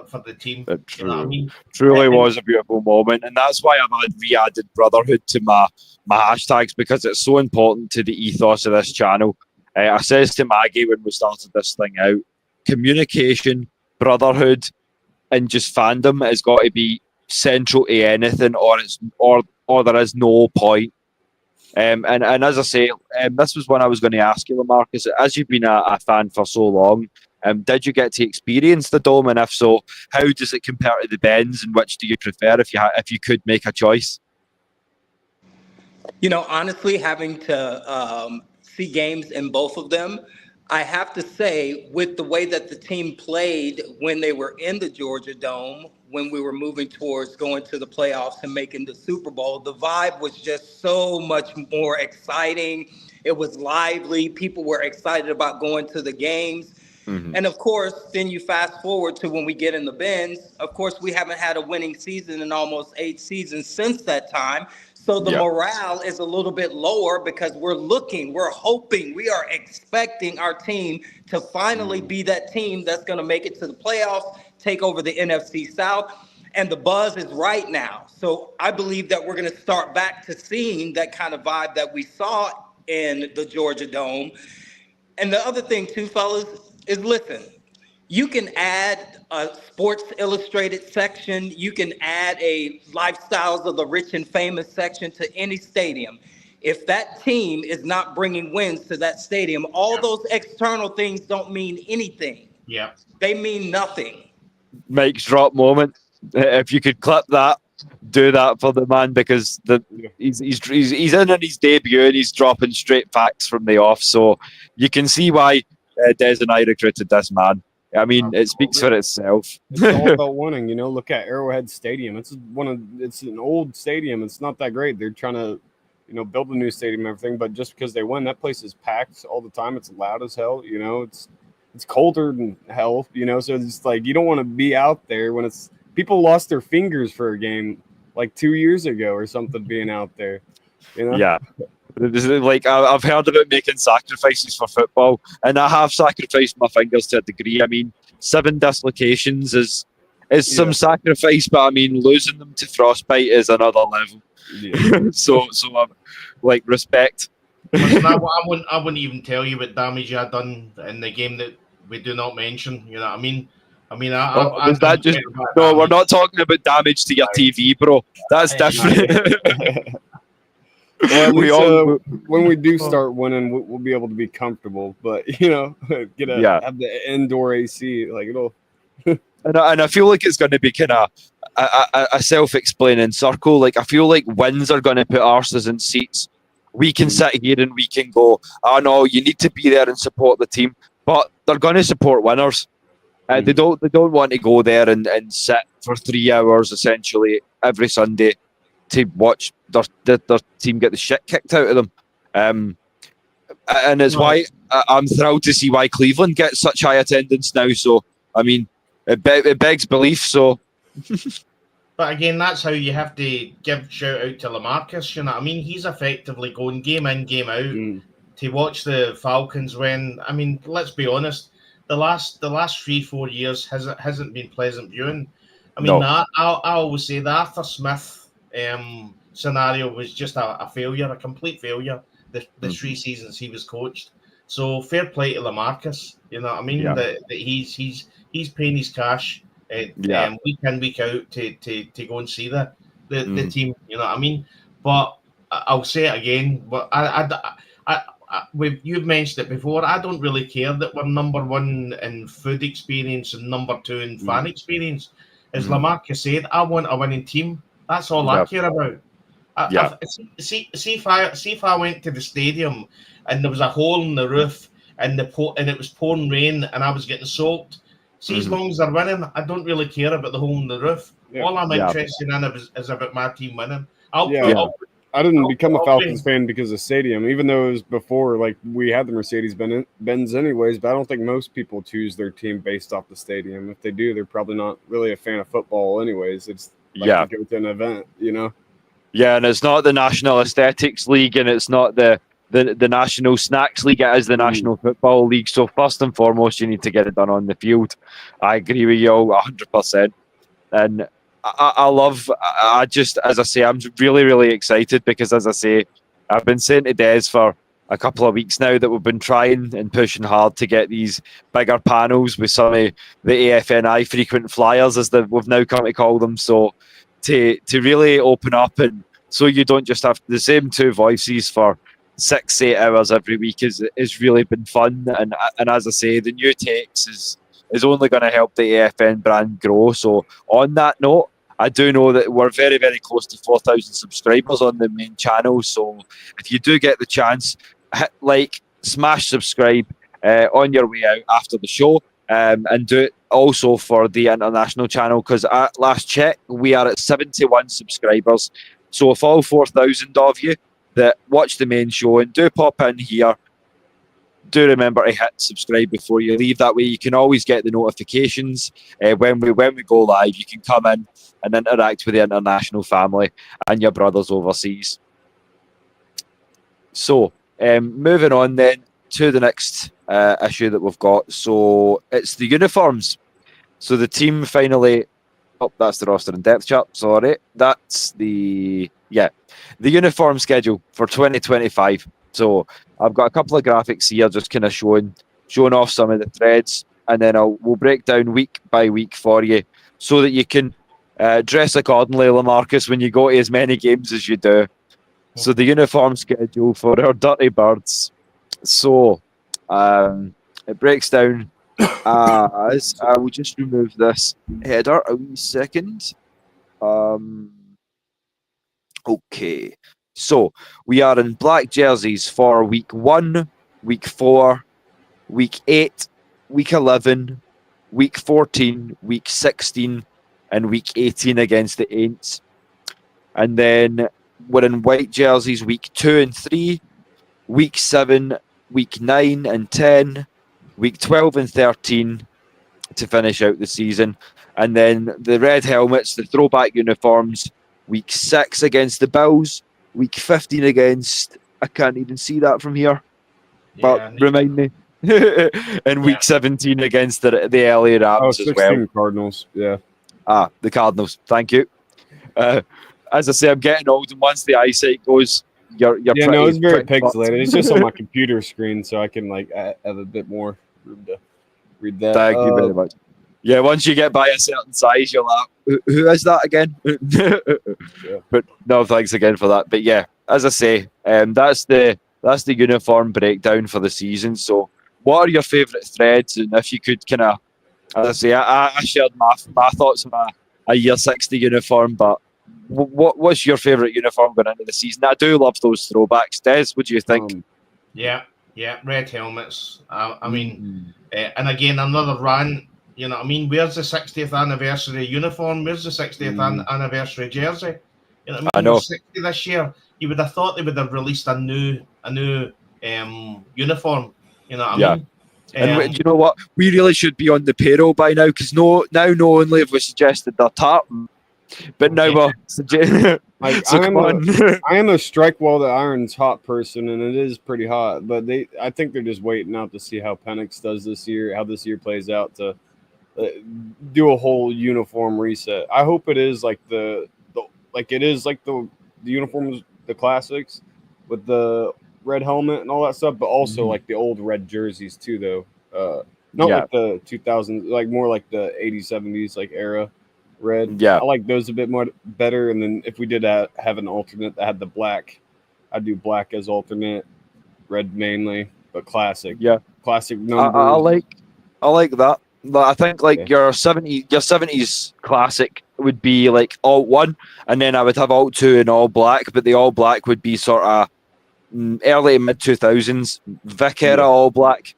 For the team. You know what I mean? Truly was a beautiful moment, and that's why I've re-added brotherhood to my hashtags, because it's so important to the ethos of this channel. I says to Maggie when we started this thing out, communication, brotherhood, and just fandom has got to be central to anything, or there is no point. And as I say, this was one I was going to ask you, Lamarcus. As you've been a fan for so long, did you get to experience the Dome? And if so, how does it compare to the Benz? And which do you prefer if you could make a choice? Honestly, having to see games in both of them, I have to say, with the way that the team played when they were in the Georgia Dome, when we were moving towards going to the playoffs and making the Super Bowl, the vibe was just so much more exciting. It was lively. People were excited about going to the games. Mm-hmm. And of course, then you fast forward to when we get in the Benz. Of course, we haven't had a winning season in almost 8 seasons since that time. So the morale is a little bit lower because we're hoping, we are expecting our team to finally be that team that's going to make it to the playoffs, take over the NFC South. And the buzz is right now. So I believe that we're going to start back to seeing that kind of vibe that we saw in the Georgia Dome. And the other thing too, fellas, is listen, you can add a Sports Illustrated section. You can add a Lifestyles of the Rich and Famous section to any stadium. If that team is not bringing wins to that stadium, all those external things don't mean anything. Yeah. They mean nothing. Mike's drop moment. If you could clip that, do that for the man, because he's in on his debut and he's dropping straight facts from the off. So you can see why Des and I recruited this man. I mean, it speaks for itself. It's all about winning, Look at Arrowhead Stadium. It's an old stadium. It's not that great. They're trying to, build a new stadium and everything. But just because they win, that place is packed all the time. It's loud as hell. It's colder than hell. So it's like you don't want to be out there when it's people lost their fingers for a game like 2 years ago or something being out there. Yeah. Like I've heard about making sacrifices for football, and I have sacrificed my fingers to a degree. I mean, 7 dislocations is some sacrifice, but I mean, losing them to frostbite is another level. Yeah. so I'm like respect. Listen, I wouldn't even tell you what damage I done in the game that we do not mention. You know what I mean? We're not talking about damage to your TV, bro. That's different. Well, at least, when we do start winning, we'll be able to be comfortable. But have the indoor AC, like it'll. and I feel like it's going to be kind of a self-explaining circle. Like I feel like wins are going to put arses in seats. We can sit here and we can go, "Oh no, you need to be there and support the team," but they're going to support winners. They don't want to go there and sit for 3 hours essentially every Sunday to watch their team get the shit kicked out of them. And it's why I'm thrilled to see why Cleveland gets such high attendance now. So, I mean, it begs belief. So, but again, that's how you have to give shout out to Lamarcus. You know what I mean? He's effectively going game in, game out to watch the Falcons win. I mean, let's be honest. The last 3-4 years hasn't been pleasant viewing. I mean, I always say the Arthur Smith scenario was just a failure, a complete failure. The 3 seasons he was coached. So fair play to Lamarcus. You know what I mean? Yeah. That he's paying his cash week in, week out to go and see the team. You know what I mean? But I'll say it again. But you've mentioned it before. I don't really care that we're number 1 in food experience and number 2 in fan experience. As Lamarcus said, I want a winning team. That's all I care about. See if I went to the stadium and there was a hole in the roof and it was pouring rain and I was getting soaked. See, as long as they're winning, I don't really care about the hole in the roof. Yeah. All I'm interested in is about my team winning. I didn't become a Falcons fan because of stadium, even though it was before, like, we had the Mercedes-Benz anyways, but I don't think most people choose their team based off the stadium. If they do, they're probably not really a fan of football anyways. It's like to go to an event, Yeah, and it's not the National Aesthetics League, and it's not the National Snacks League. It is the National Football League. So first and foremost, you need to get it done on the field. I agree with you all 100%. And I just, as I say, I'm really, really excited because, as I say, I've been saying to Des for a couple of weeks now that we've been trying and pushing hard to get these bigger panels with some of the AFNI frequent flyers, as we've now come to call them. So to really open up and so you don't just have the same two voices for 6-8 hours every week. Is really been fun, and as I say, the new takes is only going to help the AFN brand grow. So on that note, I do know that we're very, very close to 4,000 subscribers on the main channel. So if you do get the chance, hit like, smash subscribe on your way out after the show, and do it also for the international channel, because at last check, we are at 71 subscribers. So if all 4,000 of you that watch the main show and do pop in here, do remember to hit subscribe before you leave. That way you can always get the notifications when we go live. You can come in and interact with the international family and your brothers overseas. So moving on then to the next issue that we've got. So it's the uniforms. So the team finally... Oh, that's the roster and depth chart. Sorry. That's the uniform schedule for 2025. So I've got a couple of graphics here just kind of showing off some of the threads, and then we'll break down week by week for you so that you can dress accordingly, LaMarcus, when you go to as many games as you do. So the uniform schedule for our Dirty Birds. So it breaks down as... I will just remove this header a wee second. Okay. So we are in black jerseys for week 1, week 4, week 8, week 11, week 14, week 16, and week 18 against the Aints. And then we're in white jerseys week 2 and 3, week 7, week 9 and 10, week 12 and 13 to finish out the season. And then the red helmets, the throwback uniforms, week 6 against the Bills, week 15 against... I can't even see that from here, but remind me. And week 17 against the LA Rams as well. Cardinals, yeah. The Cardinals, thank you. As I say, I'm getting old, and once the eyesight goes, you're yeah, no, it's very pixelated. It's just on my computer screen, so I can have a bit more room to read that. Thank you very much. Yeah, once you get by a certain size, you're like, who is that again? Yeah. But no, thanks again for that. But yeah, as I say, that's the uniform breakdown for the season. So what are your favourite threads? And if you could kind of, as I say, I shared my thoughts on a year 60 uniform, but what's your favourite uniform going into the season? I do love those throwbacks. Des, what do you think? Yeah, red helmets. I mean, and again, another rant. You know what I mean? Where's the 60th anniversary uniform? Where's the 60th anniversary jersey? You know what I mean? I know. 60 this year. You would have thought they would have released a new uniform. You know what I mean? And you know what? We really should be on the payroll by now, because not only have we suggested they're tartan, but now we're suggesting... I am a strike while the iron's hot person, and it is pretty hot. But I think they're just waiting out to see how Penix does this year, how this year plays out, to do a whole uniform reset. I hope it is like the uniforms, the classics with the red helmet and all that stuff, but also like the old red jerseys too, though. Not like the 2000s, like more like the 80s, 70s like era red. Yeah, I like those a bit more better. And then if we did have an alternate that had the black, I'd do black as alternate, red mainly, but classic. Yeah, classic numbers. I like that. But I think your 70s classic would be like alt 1, and then I would have alt 2 and all black, but the all black would be sort of early mid 2000s Vic era all black.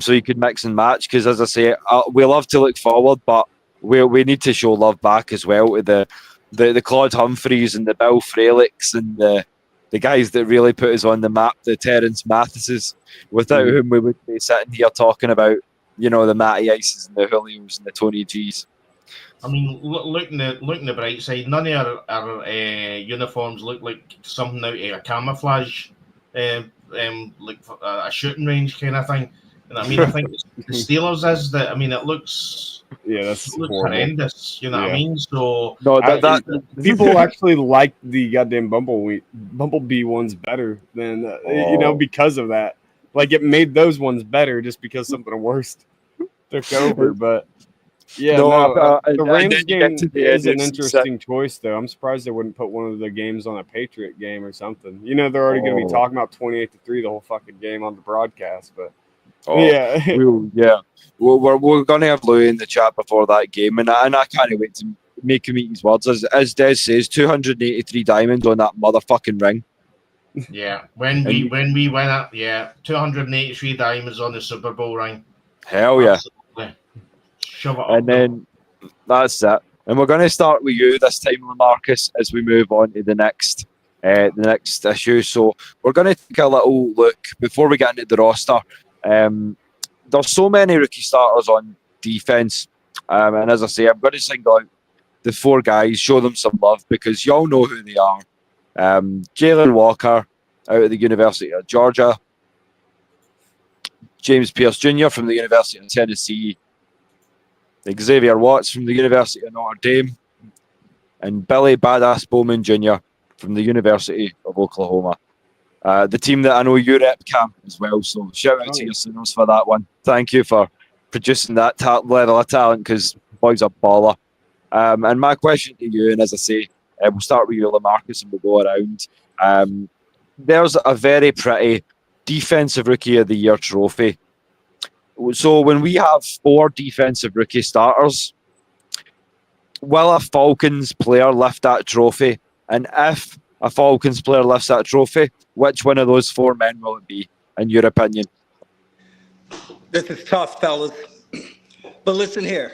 So you could mix and match, because as I say, we love to look forward, but we need to show love back as well to the Claude Humphreys and the Bill Frelics and the guys that really put us on the map, the Terence Mathises, without whom we would be sitting here talking about, you know, the Matty Ices and the Julios and the Tony Gs. I mean, looking the bright side, none of our uniforms look like something out of a camouflage, like a shooting range kind of thing. And I mean, I think the Steelers is that. I mean, it looks horrendous. You know what I mean? So no, people actually like the goddamn Bumblebee ones better than because of that. Like, it made those ones better just because something worse took over. But Yeah, No, the and Rams then you game get to the is an NFC interesting choice, though. I'm surprised they wouldn't put one of the games on a Patriot game or something. You know, they're already going to be Oh. talking about 28-3 the whole fucking game on the broadcast, but Oh, yeah. We're going to have Louis in the chat before that game, and I can't wait to make him eat his words. As Des says, 283 diamonds on that motherfucking ring. Yeah, when we went up, 283 diamonds on the Super Bowl ring. Hell yeah. Absolutely. Shove it up. And then that's it. And we're going to start with you this time, Lamarcus, as we move on to the next issue. So we're going to take a little look before we get into the roster. There's so many rookie starters on defense, and as I say, I'm going to single out the 4 guys, show them some love because y'all know who they are. Jalen Walker out of the University of Georgia, James Pierce Jr. from the University of Tennessee, Xavier Watts from the University of Notre Dame, and Billy Badass Bowman Jr. from the University of Oklahoma. The team that I know you rep, Cam, as well. So shout out to your Sooners for that one. Thank you for producing that level of talent because boys are baller. And my question to you, and as I say, we'll start with you, Lamarcus, and we'll go around. There's a very pretty Defensive Rookie of the Year trophy. So when we have 4 defensive rookie starters, will a Falcons player lift that trophy? And if a Falcons player lifts that trophy, which one of those 4 men will it be, in your opinion? This is tough, fellas. But listen here.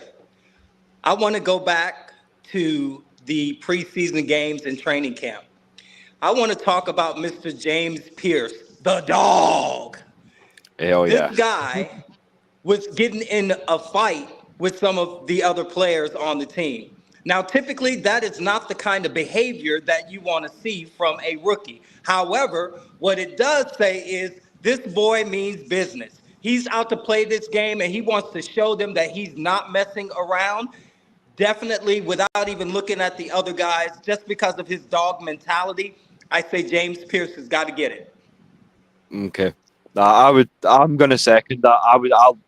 I want to go back to the preseason games and training camp. I want to talk about Mr. James Pierce, the dog. Hell yeah. This guy was getting in a fight with some of the other players on the team. Now, typically, that is not the kind of behavior that you want to see from a rookie. However, what it does say is this boy means business. He's out to play this game, and he wants to show them that he's not messing around. Definitely, without even looking at the other guys, just because of his dog mentality, I say James Pierce has got to get it. Okay. I'm going to second that.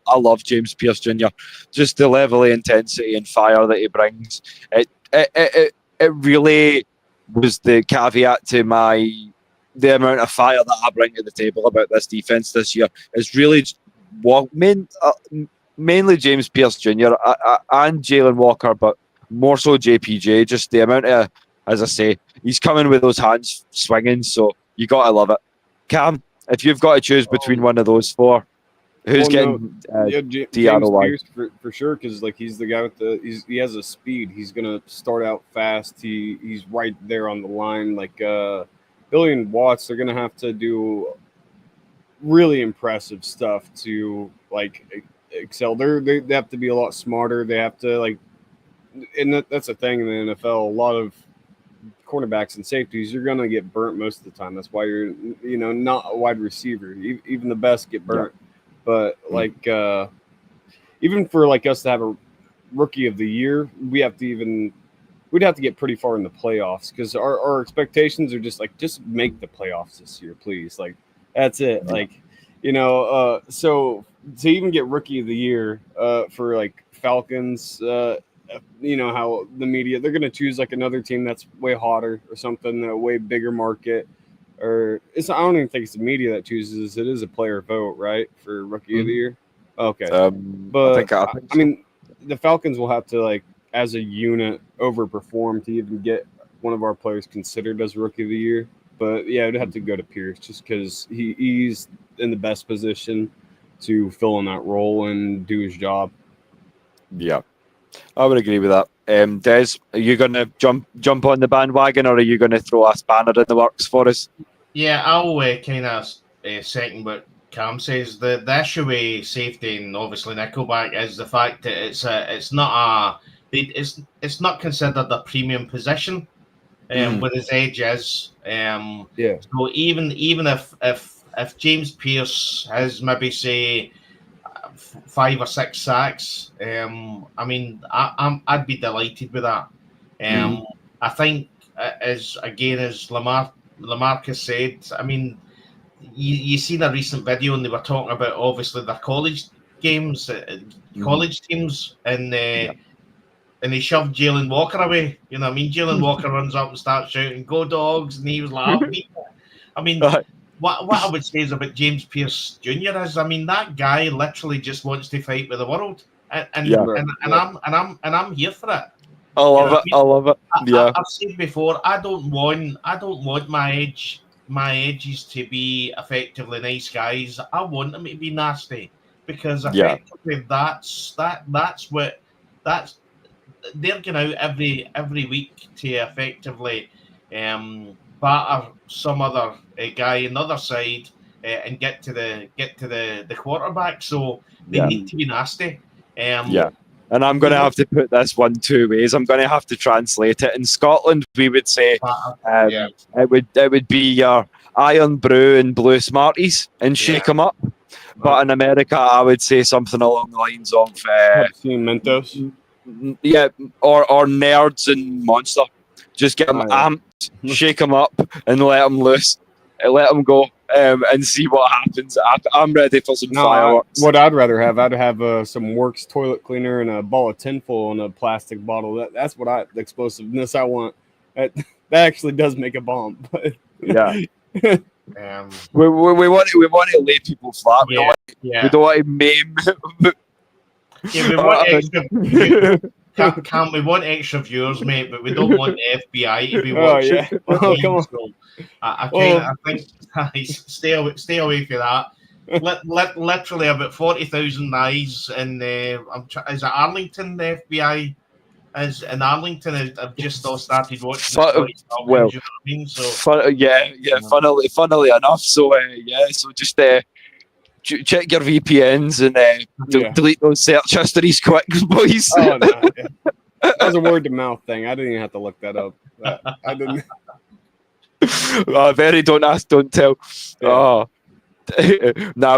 I love James Pierce Jr. Just the level of intensity and fire that he brings. It really was the caveat to the amount of fire that I bring to the table about this defense this year. It's really mainly James Pierce Jr. And Jalen Walker, but more so JPJ. Just the amount of, as I say, he's coming with those hands swinging, so you got to love it. Cam, if you've got to choose between one of those 4, who's getting James DROI? Pierce for sure, because like he's the guy with he has a speed. He's gonna start out fast. He's right there on the line. Like Billy and Watts, they're gonna have to do really impressive stuff to like excel. They have to be a lot smarter. They have to and that's the thing in the NFL. A lot of cornerbacks and safeties, you're going to get burnt most of the time. That's why you're, not a wide receiver. Even the best get burnt. Yeah. But even for us to have a rookie of the year, we'd have to get pretty far in the playoffs because our expectations are just make the playoffs this year, please. That's it. Yeah. So to even get rookie of the year for Falcons, how the media, they're going to choose another team that's way hotter or something, a way bigger market. Or I don't even think it's the media that chooses. It is a player vote, right, for rookie of the year. Okay, but I mean, the Falcons will have to as a unit overperform to even get one of our players considered as rookie of the year. But yeah, it'd have to go to Pierce just because he's in the best position to fill in that role and do his job. Yeah. I would agree with that. Des, are you going to jump on the bandwagon, or are you going to throw a spanner in the works for us? Yeah, I'll kind of second what Cam says. The issue with safety and obviously nickelback is the fact that it's not considered a premium position, with his edge is. So even if James Pierce has maybe say 5 or 6 sacks, I'd be delighted with that. I think as Lamarcus said, you seen a recent video and they were talking about obviously their college games, college teams, and he shoved Jalen Walker away. You know what I mean? Jalen Walker runs up and starts shouting, "Go Dogs!" and he was like, I mean, what I would say is about James Pierce Jr. is, I mean, that guy literally just wants to fight with the world, and I'm here for it. I love it. I love it. Yeah, I've said before, I don't want my edges to be effectively nice guys. I want them to be nasty, because effectively that's what they're going out every week to effectively batter some other guy on the other side and get to the quarterback. So they need to be nasty. And I'm going to have to put this one two ways. I'm going to have to translate it. In Scotland, we would say it would be your Iron Brew and Blue Smarties and shake them up. But in America, I would say something along the lines of Mentos. Or Nerds and Monster. Just get them amped, shake them up, and let them loose. Let them go. And see what happens. I'm ready for some fireworks. What I'd rather have, I'd have some Works toilet cleaner and a ball of tinfoil in a plastic bottle. That's what the explosiveness I want. That actually does make a bomb. But we want to lay people flat. We don't want to maim. We want extra. We want extra viewers, mate, but we don't want the FBI to be watching. Come on. So I think stay away from that. Literally about 40,000 eyes in is it Arlington? The FBI is in Arlington. I've just all started watching. Well, you know what I mean? So funnily enough. So so just check your VPNs and delete those search histories quick, boys. Oh, no. That was a word to mouth thing. I didn't even have to look that up. I didn't. Very don't ask, don't tell.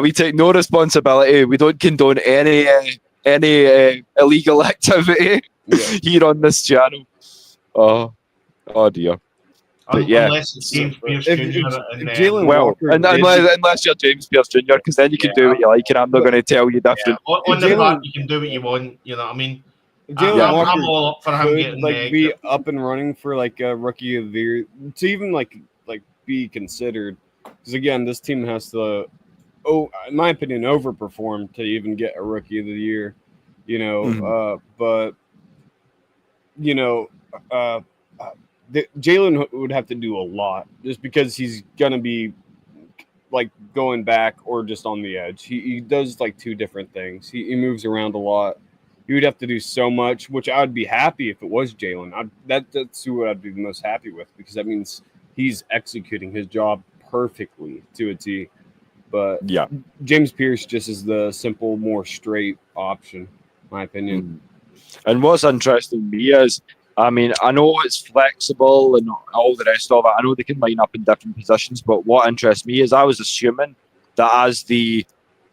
We take no responsibility. We don't condone any illegal activity here on this channel. Oh dear. But unless it's James Pierce Jr. Unless you're James Pierce Jr., because then you can do what you like, and I'm not going to tell you different. On the back, you can do what you want. You know what I mean? I'm all up for him getting be up and running for like a rookie of the year to even like be considered. Because again, this team has to, in my opinion, overperform to even get a rookie of the year. You know, but you know, Jalen would have to do a lot just because he's gonna be like going back or just on the edge. He does like two different things. He moves around a lot. He would have to do so much, which I would be happy if it was Jalen. That's who I'd be the most happy with, because that means he's executing his job perfectly to a T. But James Pierce just is the simple, more straight option, in my opinion. And what's interesting to me is, I mean, I know it's flexible and all the rest of it. I know they can line up in different positions, but what interests me is I was assuming that as the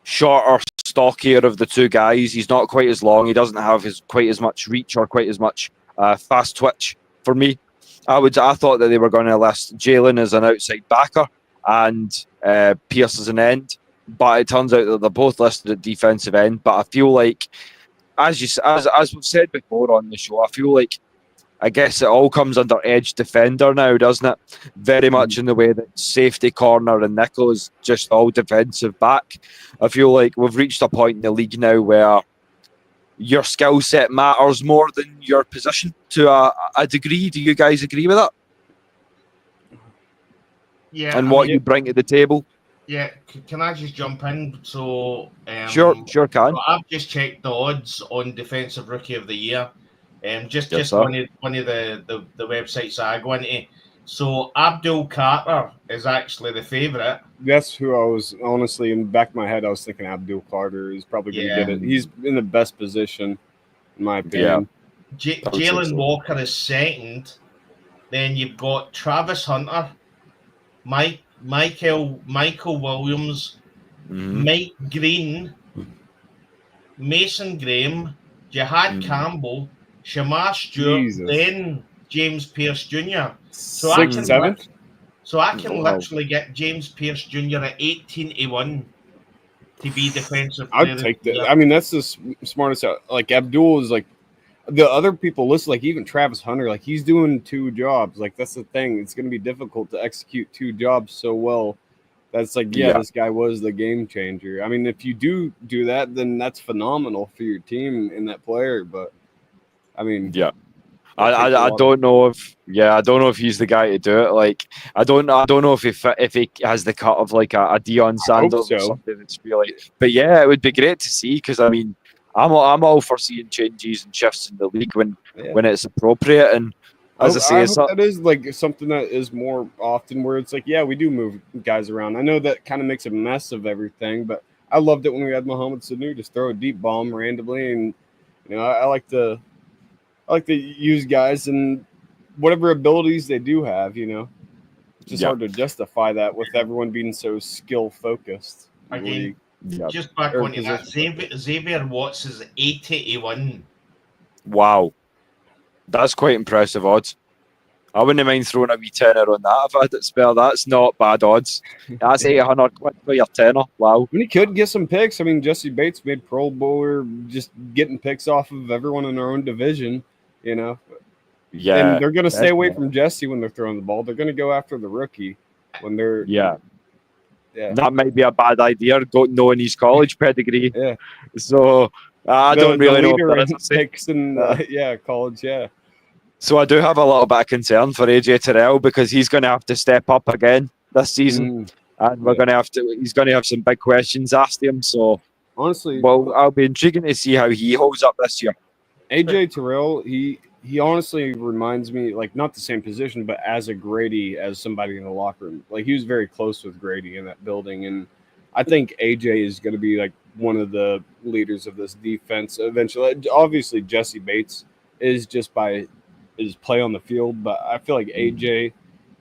shorter, stockier of the two guys, he's not quite as long. He doesn't have quite as much reach or quite as much fast twitch for me. I thought that they were going to list Jalen as an outside backer and Pierce as an end, but it turns out that they're both listed at defensive end. But I feel like, as we've said before on the show, I feel like, I guess it all comes under edge defender now, doesn't it? Very much in the way that safety, corner, and nickel is just all defensive back. I feel like we've reached a point in the league now where your skill set matters more than your position to a degree. Do you guys agree with that? Yeah. And what you bring to the table? Yeah. Can I just jump in? So sure can. So I've just checked the odds on Defensive Rookie of the Year. Just one of the websites I go into. So Abdul Carter is actually the favourite. That's who I was, honestly, in the back of my head, I was thinking Abdul Carter is probably going to get it. He's in the best position, in my opinion. Jalen Walker is second. Then you've got Travis Hunter, Michael Williams, Mike Green, Mason Graham, Jihad Campbell, Shamar Stewart, then James Pierce Jr. So I can literally get James Pierce Jr. at 18-1. to be defensive player I'd of take the that. year. I mean, that's the smartest. Like Abdul is like the other people list, like even Travis Hunter, like he's doing 2 jobs. Like that's the thing. It's going to be difficult to execute 2 jobs so well. That's like, yeah, this guy was the game changer. I mean, if you do that, then that's phenomenal for your team and that player. But I mean, yeah. I don't know if he's the guy to do it. Like I don't know if he has the cut of like a Deion Sanders or something. It's really, but yeah, it would be great to see because I mean, I'm all for seeing changes and shifts in the league when it's appropriate. And as I say, I hope that is like something that is more often where it's like, yeah, we do move guys around. I know that kind of makes a mess of everything, but I loved it when we had Mohamed Sanu just throw a deep bomb randomly, and you know, I like to use guys and whatever abilities they do have. You know, it's just hard to justify that with everyone being so skill focused. Again, just back onto that, Xavier Watts is 80-1. Wow, that's quite impressive odds. I wouldn't mind throwing a wee tenner on that if I had it spell. That's not bad odds. That's 800 quid for your tenner. Wow. When he could get some picks. I mean, Jesse Bates made Pro Bowler just getting picks off of everyone in their own division, you know. Yeah. And they're going to stay away from Jesse when they're throwing the ball. They're going to go after the rookie when they're Yeah. That might be a bad idea, knowing his college pedigree. Yeah. So I don't really know if that is picks in college, So I do have a little bit of concern for AJ Terrell because he's going to have to step up again this season, and he's going to have some big questions asked him. So honestly, well, I'll be intriguing to see how he holds up this year. AJ Terrell, he honestly reminds me, like, not the same position, but as a Grady, as somebody in the locker room. Like, he was very close with Grady in that building, and I think AJ is going to be like one of the leaders of this defense eventually. Obviously, Jesse Bates is just by his play on the field, but I feel like AJ,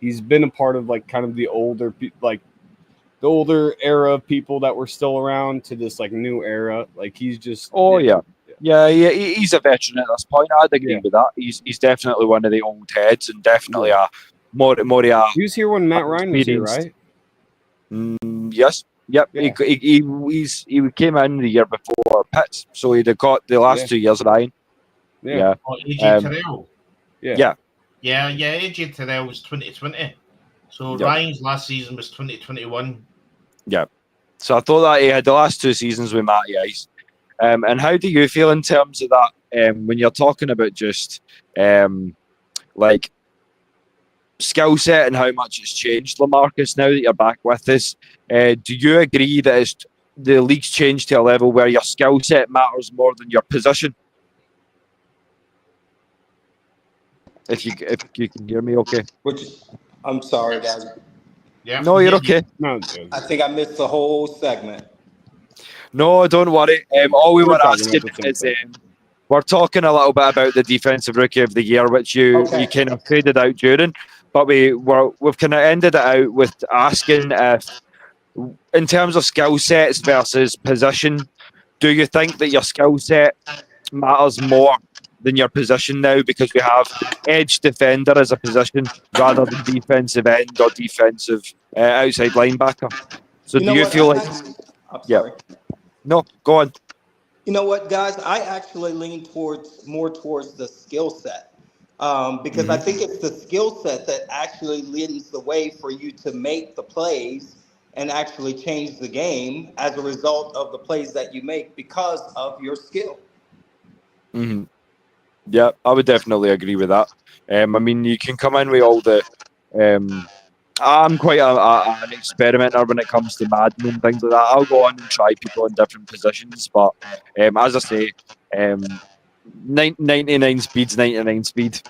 he's been a part of like kind of the older era of people that were still around to this like new era. Like he's just he's a veteran at this point. I'd agree with that. He's definitely one of the old heads and definitely a more he was here when Matt Ryan was here, right? Yes. Yep. Yeah. He came in the year before Pitts, so he'd have got the last 2 years Ryan. Yeah. Oh, AJ Terrell. Yeah, AJ Terrell was 2020. So Ryan's last season was 2021. Yeah. So I thought that he had the last 2 seasons with Matty Ice. And how do you feel in terms of that when you're talking about just like skill set and how much it's changed, LaMarcus, now that you're back with us? Do you agree that the league's changed to a level where your skill set matters more than your position? If you can hear me, okay. I'm sorry, guys. Yeah. No, you're okay. No, I think I missed the whole segment. No, don't worry. All we were asking is we're talking a little bit about the defensive rookie of the year, which you kind of faded out during, but we've kind of ended it out with asking if, in terms of skill sets versus position, do you think that your skill set matters more than your position now, because we have edge defender as a position rather than defensive end or defensive outside linebacker? So do you feel like... I'm sorry. No, go on. You know what, guys? I actually lean more towards the skill set because I think it's the skill set that actually leads the way for you to make the plays and actually change the game as a result of the plays that you make because of your skill. Mm-hmm. Yeah, I would definitely agree with that. I mean, you can come in with all the... I'm quite an experimenter when it comes to Madden and things like that. I'll go on and try people in different positions, but as I say, 99 speed's 99 speed.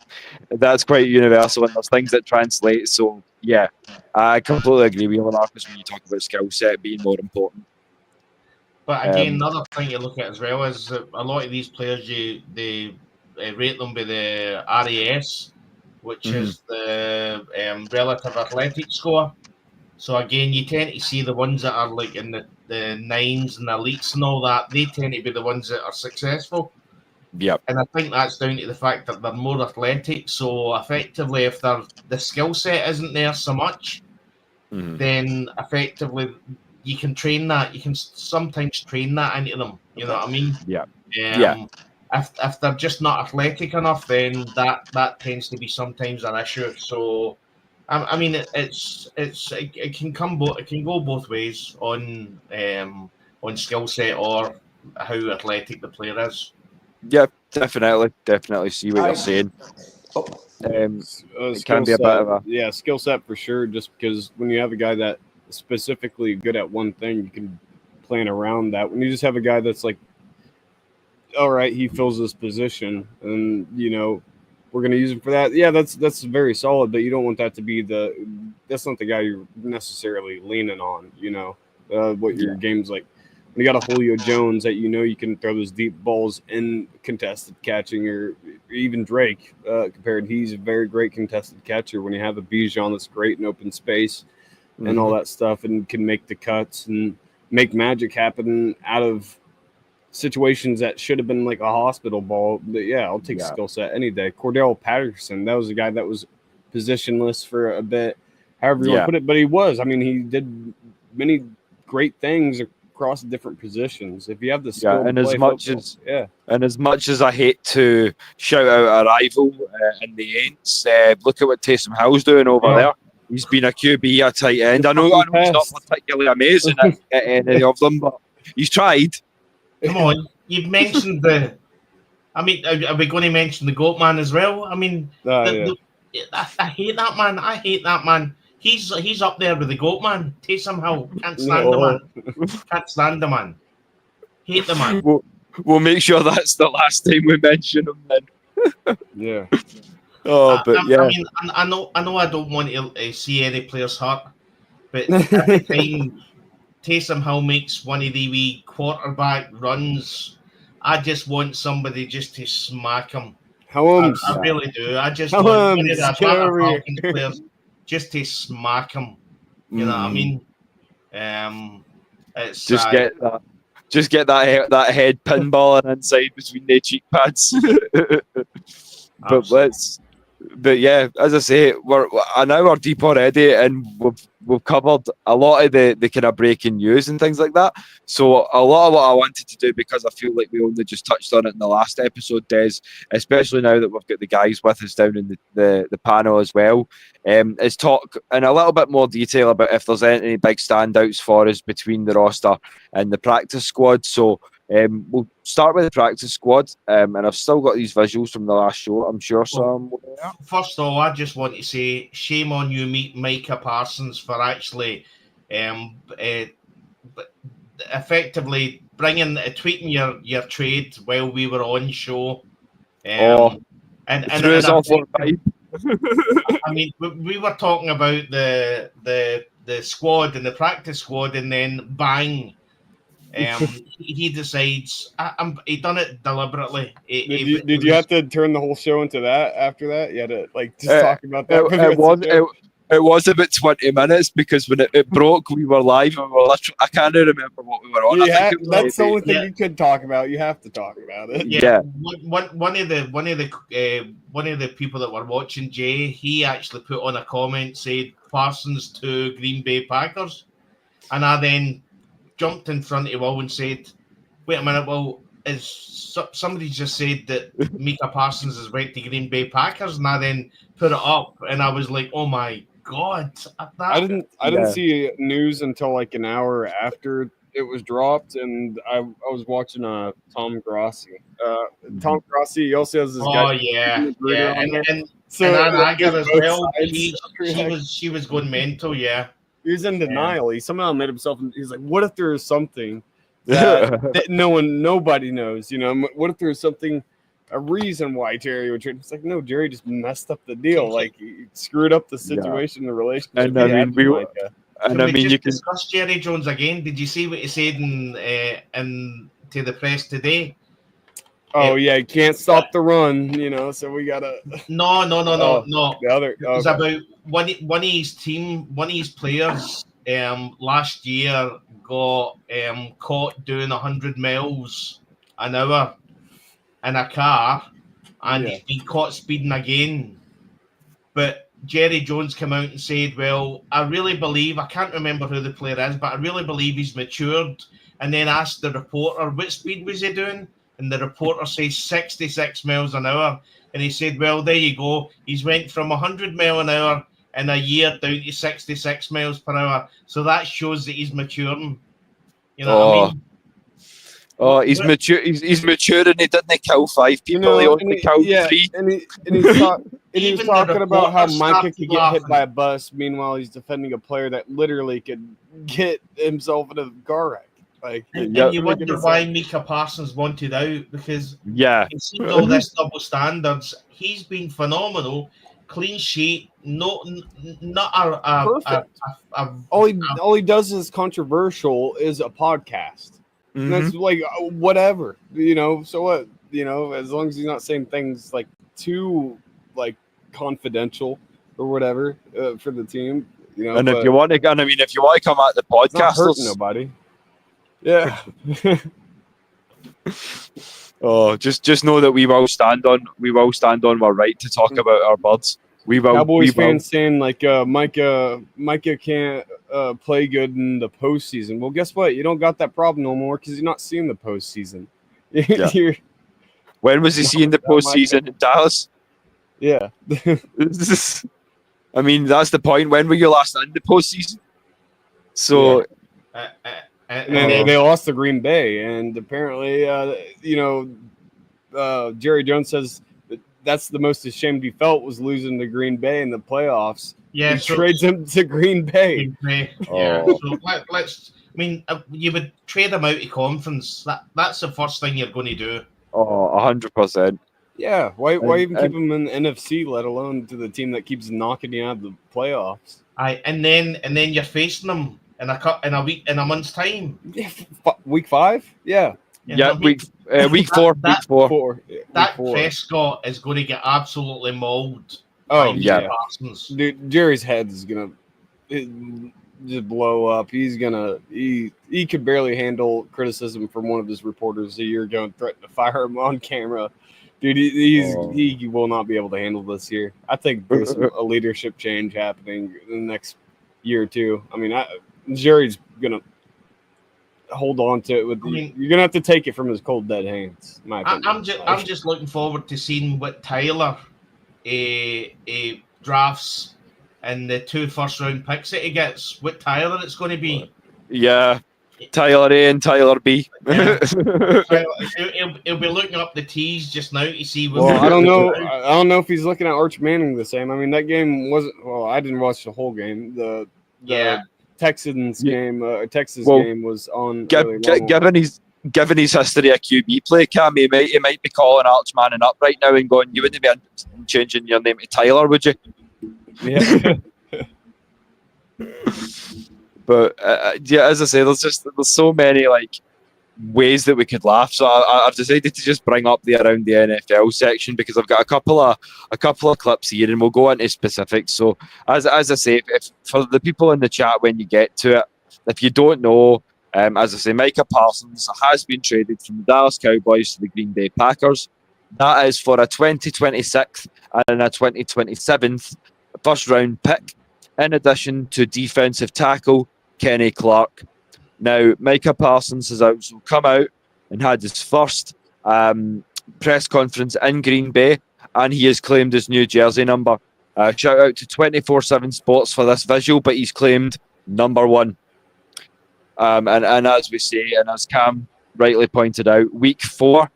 That's quite universal, and there's things that translate. So, yeah, I completely agree with you, Marcus, when you talk about skill set being more important. But again, another thing to look at as well is that a lot of these players, they rate them by the RAS, which is the relative athletic score. So again, you tend to see the ones that are like in the 9s and the elites and all that, they tend to be the ones that are successful. Yep. And I think that's down to the fact that they're more athletic. So effectively, if the skill set isn't there so much, then effectively you can train that. You can sometimes train that into them. You know what I mean? Yeah. If they're just not athletic enough, then that tends to be sometimes an issue. So, I mean, it can go both ways on skill set or how athletic the player is. Yeah, definitely see what you're saying. It can be a bit of a skill set for sure. Just because when you have a guy that is specifically good at one thing, you can plan around that. When you just have a guy that's like, all right, he fills this position, and we're going to use him for that. Yeah, that's very solid, but you don't want that to be that's not the guy you're necessarily leaning on. What your game's like. When you got a Julio Jones that you can throw those deep balls in contested catching, or even Drake compared. He's a very great contested catcher. When you have a Bijan that's great in open space and all that stuff, and can make the cuts and make magic happen out of situations that should have been like a hospital ball. But yeah, I'll take skill set any day. Cordell Patterson, that was a guy that was positionless for a bit, however you want to put it, but he was. I mean, he did many great things across different positions. If you have the skill, and as much as I hate to shout out a rival in the Ents, look at what Taysom Hill's doing over there. He's been a QB, a tight end. I know he's not particularly amazing at any of them, but he's tried. Come on, you've mentioned I mean, are we going to mention the GOAT man as well? I mean, I hate that man. I hate that man. He's up there with the GOAT man. Taysom Hill. Can't stand the man. Can't stand the man. Hate the man. We'll make sure that's the last time we mention him then. Yeah. I mean, I know I don't want to see any players hurt, but every time Taysom Hill makes one of the wee quarterback runs, I just want somebody just to smack him. I really do. I just want one of the Atlanta Falcons players just to smack him. You know what I mean? It's get that head pinballing inside between the cheek pads. But yeah, as I say, we're an hour deep already, and we've covered a lot of the kind of breaking news and things like that. So a lot of what I wanted to do, because I feel like we only just touched on it in the last episode, Des, especially now that we've got the guys with us down in the panel as well, is talk in a little bit more detail about if there's any big standouts for us between the roster and the practice squad. So we'll start with the practice squad, and I've still got these visuals from the last show, I'm sure. First of all, I just want to say shame on you, Micah Parsons, for actually effectively tweeting your trade while we were on show. I mean, we were talking about the squad and the practice squad, and then bang. He decides he done it deliberately. Did you have to turn the whole show into that after that? You had to just talk about that. It was about 20 minutes, because when it broke, we were live and I can't remember what we were on. That's the only thing you could talk about. You have to talk about it. Yeah. One of the people that were watching, Jay, he actually put on a comment, said Parsons to Green Bay Packers, and I then jumped in front of Will and said, wait a minute, Will, somebody just said that Micah Parsons has went to Green Bay Packers, and I then put it up, and I was like, oh my God. I didn't see news until like an hour after it was dropped, and I was watching Tom Grossi. Tom Grossi, he also has this guy. Oh, yeah. And Agar as well. She was going mental, yeah. He was in denial. He somehow made himself. He's like, "What if there is something that nobody knows? What if there is something, a reason why Jerry would trade?" It's like, no, Jerry just messed up the deal. Like, he screwed up the situation, the relationship. And I mean, you can discuss Jerry Jones again. Did you see what he said in to the press today? Oh yeah, he can't stop the run. So we gotta. No. The other. It was about one of his team, one of his players. Last year got caught doing 100 miles an hour in a car, and he's been caught speeding again. But Jerry Jones came out and said, well, I really believe, I can't remember who the player is, but I really believe he's matured. And then asked the reporter, what speed was he doing? And the reporter says 66 miles an hour. And he said, well, there you go. He's went from 100 mile an hour in a year down to 66 miles per hour. So that shows that he's maturing. You know what I mean? Oh, he's mature. He's mature, and he didn't kill 5 people. He only killed 3. And he was talking about how Micah could get hit by a bus. Meanwhile, he's defending a player that literally could get himself in a car wreck. Like, and you wonder why Micah Parsons wanted out, because he's seen all this double standards. He's been phenomenal, clean sheet, not perfect. All he does is controversial is a podcast. And that's like whatever, so what, as long as he's not saying things like too like confidential or whatever for the team, And if you want to come at the podcast, not hurting nobody. Yeah. just know that we will stand on our right to talk about our birds. We will. Cowboys fans saying like Micah can't play good in the postseason. Well, guess what? You don't got that problem no more because you're not seeing the postseason. Yeah. When was he seeing the postseason in Dallas? Yeah. I mean, that's the point. When were you last in the postseason? So. And then they lost to Green Bay, and apparently, Jerry Jones says that's the most ashamed he felt was losing to Green Bay in the playoffs. Yeah, he trades him to Green Bay. Yeah, so let's. I mean, you would trade him out of conference. That's the first thing you're going to do. 100%. Yeah, why even keep him in the NFC, let alone to the team that keeps knocking you out of the playoffs? And then you're facing them in a month's time. Yeah, week 5. Yeah. Week 4. Dak Prescott is going to get absolutely mauled. Oh yeah, dude, Jerry's head is gonna just blow up. He could barely handle criticism from one of his reporters a year ago and threatened to fire him on camera. Dude, he will not be able to handle this year. I think there's a leadership change happening in the next year or two. I mean, Jerry's gonna hold on to it. You're gonna have to take it from his cold dead hands. I'm just looking forward to seeing what Tyler drafts and the 2 first-round picks that he gets. What Tyler it's going to be? Yeah, Tyler A and Tyler B. Yeah. He'll be looking up the T's just now to see. Well, I don't know. I don't know if he's looking at Arch Manning the same. I mean, that game wasn't. Well, I didn't watch the whole game. The Texans game, Texas game was on. Given his history of QB play, Cam, he might be calling Arch Manning up right now and going, "You wouldn't be changing your name to Tyler, would you?" Yeah. But as I say, there's so many like ways that we could laugh. So I've decided to just bring up the around the NFL section because I've got a couple of clips here, and we'll go into specifics. So as I say, if for the people in the chat when you get to it, if you don't know, as I say, Micah Parsons has been traded from the Dallas Cowboys to the Green Bay Packers. That is for a 2026 and a 2027 first round pick, in addition to defensive tackle Kenny Clark. Now, Micah Parsons has also come out and had his first press conference in Green Bay, and he has claimed his new jersey number. Shout out to 24/7 Sports for this visual, but he's claimed number 1. And as we say, and as Cam rightly pointed out, week 4,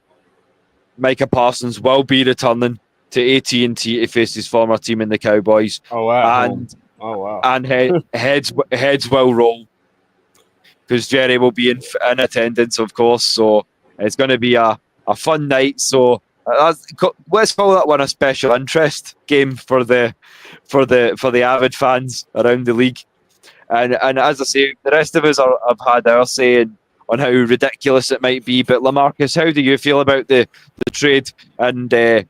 Micah Parsons will be returning to AT&T to face his former team in the Cowboys. Oh wow! And heads will roll because Jerry will be in attendance, of course. So it's going to be a fun night. So let's call that one a special interest game for the avid fans around the league. And as I say, the rest of us have had our say on how ridiculous it might be. But LaMarcus, how do you feel about the trade? And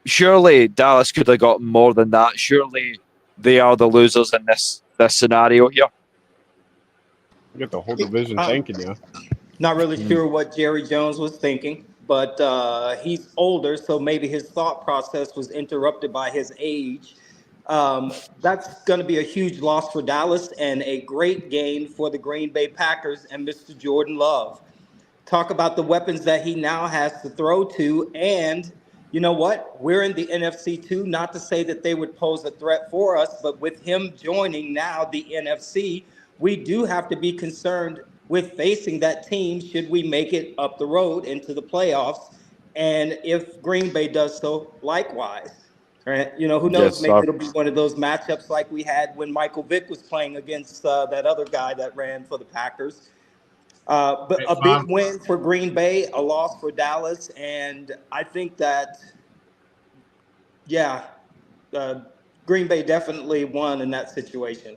surely Dallas could have got more than that. Surely they are the losers in this scenario here. You got the whole division thanking you. Not really sure what Jerry Jones was thinking, but he's older, so maybe his thought process was interrupted by his age. That's going to be a huge loss for Dallas and a great gain for the Green Bay Packers and Mr. Jordan Love. Talk about the weapons that he now has to throw to. And you know what? We're in the NFC too. Not to say that they would pose a threat for us, but with him joining now the NFC, we do have to be concerned with facing that team should we make it up the road into the playoffs. And if Green Bay does so, likewise. Right? You know, who knows? Yes, Maybe it'll be one of those matchups like we had when Michael Vick was playing against that other guy that ran for the Packers. But a big win for Green Bay, a loss for Dallas. And I think that, Green Bay definitely won in that situation.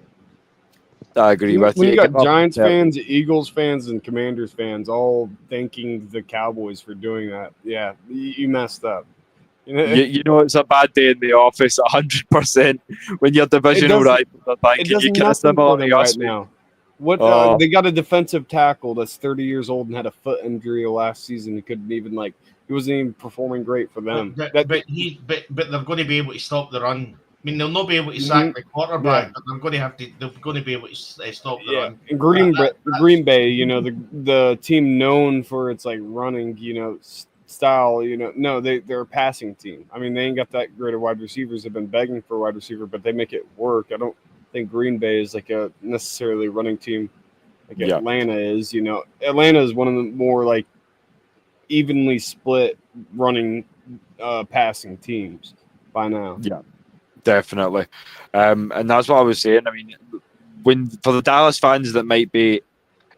I agree with when you. you got Giants fans, Eagles fans, and Commanders fans all thanking the Cowboys for doing that. Yeah, you messed up. You know it's a bad day in the office 100% when your divisional rivals are thanking you. Kind of similar to us right now. They got a defensive tackle that's 30 years old and had a foot injury last season. He couldn't even he wasn't even performing great for them. But they're going to be able to stop the run. I mean, they'll not be able to sack the quarterback, but they're going to be able to stop the run. And Green Bay, you know, the team known for its running, style, no, they're a passing team. I mean, they ain't got that great of wide receivers. They've been begging for a wide receiver, but they make it work. I don't think Green Bay is a necessarily running team like Atlanta is. Atlanta is one of the more evenly split running passing teams by now. Yeah. Definitely. And that's what I was saying. I mean, for the Dallas fans that might be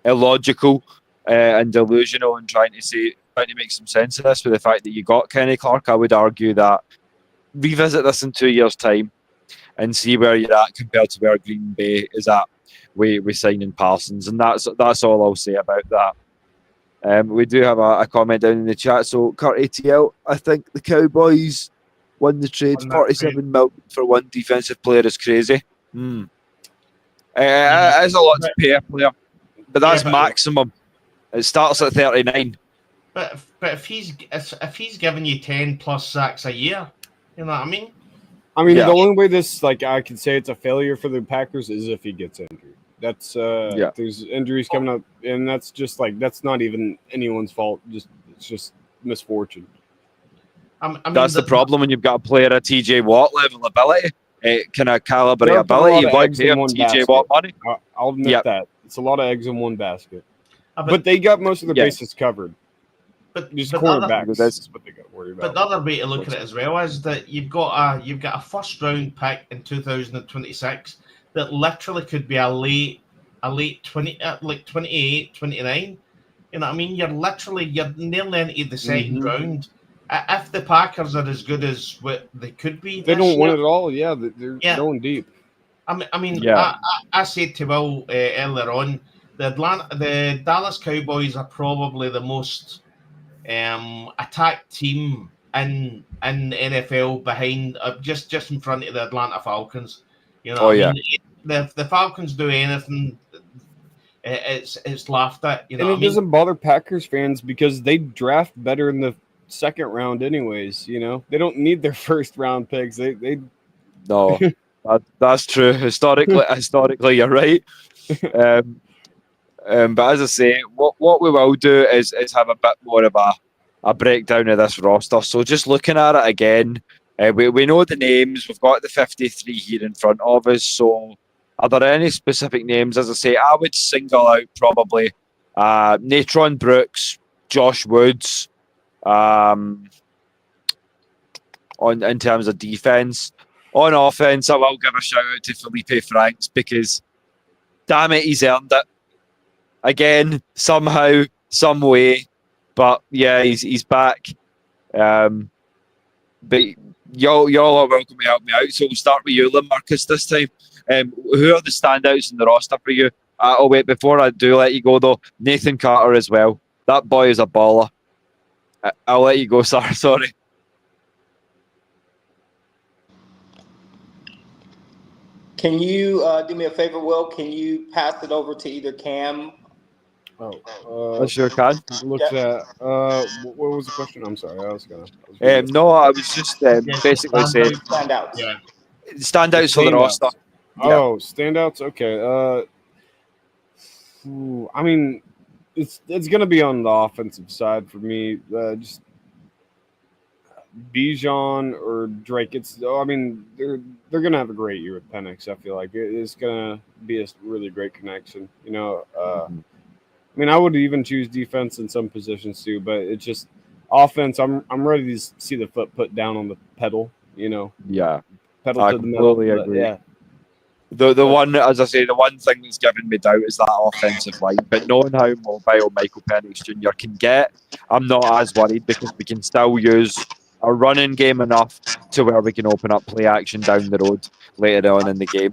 illogical and delusional and trying to make some sense of this with the fact that you got Kenny Clark, I would argue that revisit this in 2 years' time and see where you're at compared to where Green Bay is at with signing Parsons. And that's all I'll say about that. We do have a comment down in the chat. So, Kurt ATL, I think the Cowboys won the trade. 47 million for one defensive player is crazy. It's a lot to pay a player, but that's maximum. It starts at 39. But if he's giving you 10 plus sacks a year, you know what I mean? The only way this I could say it's a failure for the Packers is if he gets injured. That's there's injuries coming up, and that's just that's not even anyone's fault. It's just misfortune. That's the problem when you've got a player at TJ Watt level ability, kind of caliber ability. You've got to pay TJ Watt money. I'll admit that. It's a lot of eggs in one basket. But they got most of their bases covered. But just quarterbacks. That's what they got to worry about. But the other way to look at it as well is that you've got a first round pick in 2026 that literally could be a late 20, 28, 29. You know what I mean? You're nearly into the second round. If the Packers are as good as what they could be, they don't win it all. Yeah, they're going deep. I said to Will earlier on, the Dallas Cowboys are probably the most attacked team in the NFL behind just in front of the Atlanta Falcons. You know, the Falcons do anything, it's laughed at. You know, and it doesn't bother Packers fans because they draft better in the second round anyways. They don't need their first round picks. No, that's true. Historically, you're right. But as I say, what we will do is have a bit more of a breakdown of this roster. So just looking at it again, we know the names. We've got the 53 here in front of us. So are there any specific names? As I say, I would single out probably Natron Brooks, Josh Woods, in terms of defense. On offense, I will give a shout out to Felipe Franks because, damn it, he's earned it. Again, somehow, some way, but yeah, he's back. But y'all are welcome to help me out. So we'll start with you, Marcus, this time. Who are the standouts in the roster for you? Wait, before I do let you go though, Nathan Carter as well. That boy is a baller. I'll let you go, sir. Sorry. Can you do me a favor, Will? Can you pass it over to either Cam? I sure can. Look at what was the question? I'm sorry, I was no, I was just basically saying. Standouts. Standouts for the roster. Oh, standouts. Okay. I mean, it's going to be on the offensive side for me. Just Bijan or Drake. I mean, they're going to have a great year with Penix. I feel like it's going to be a really great connection. You know, I mean, I would even choose defense in some positions too, but it's just offense. I'm ready to see the foot put down on the pedal. You know, pedal I to the metal. completely agree. Yeah. The one, as I say, the one thing that's given me doubt is that offensive line. But knowing how mobile Michael Penix Jr. can get, I'm not as worried because we can still use a running game enough to where we can open up play action down the road later on in the game.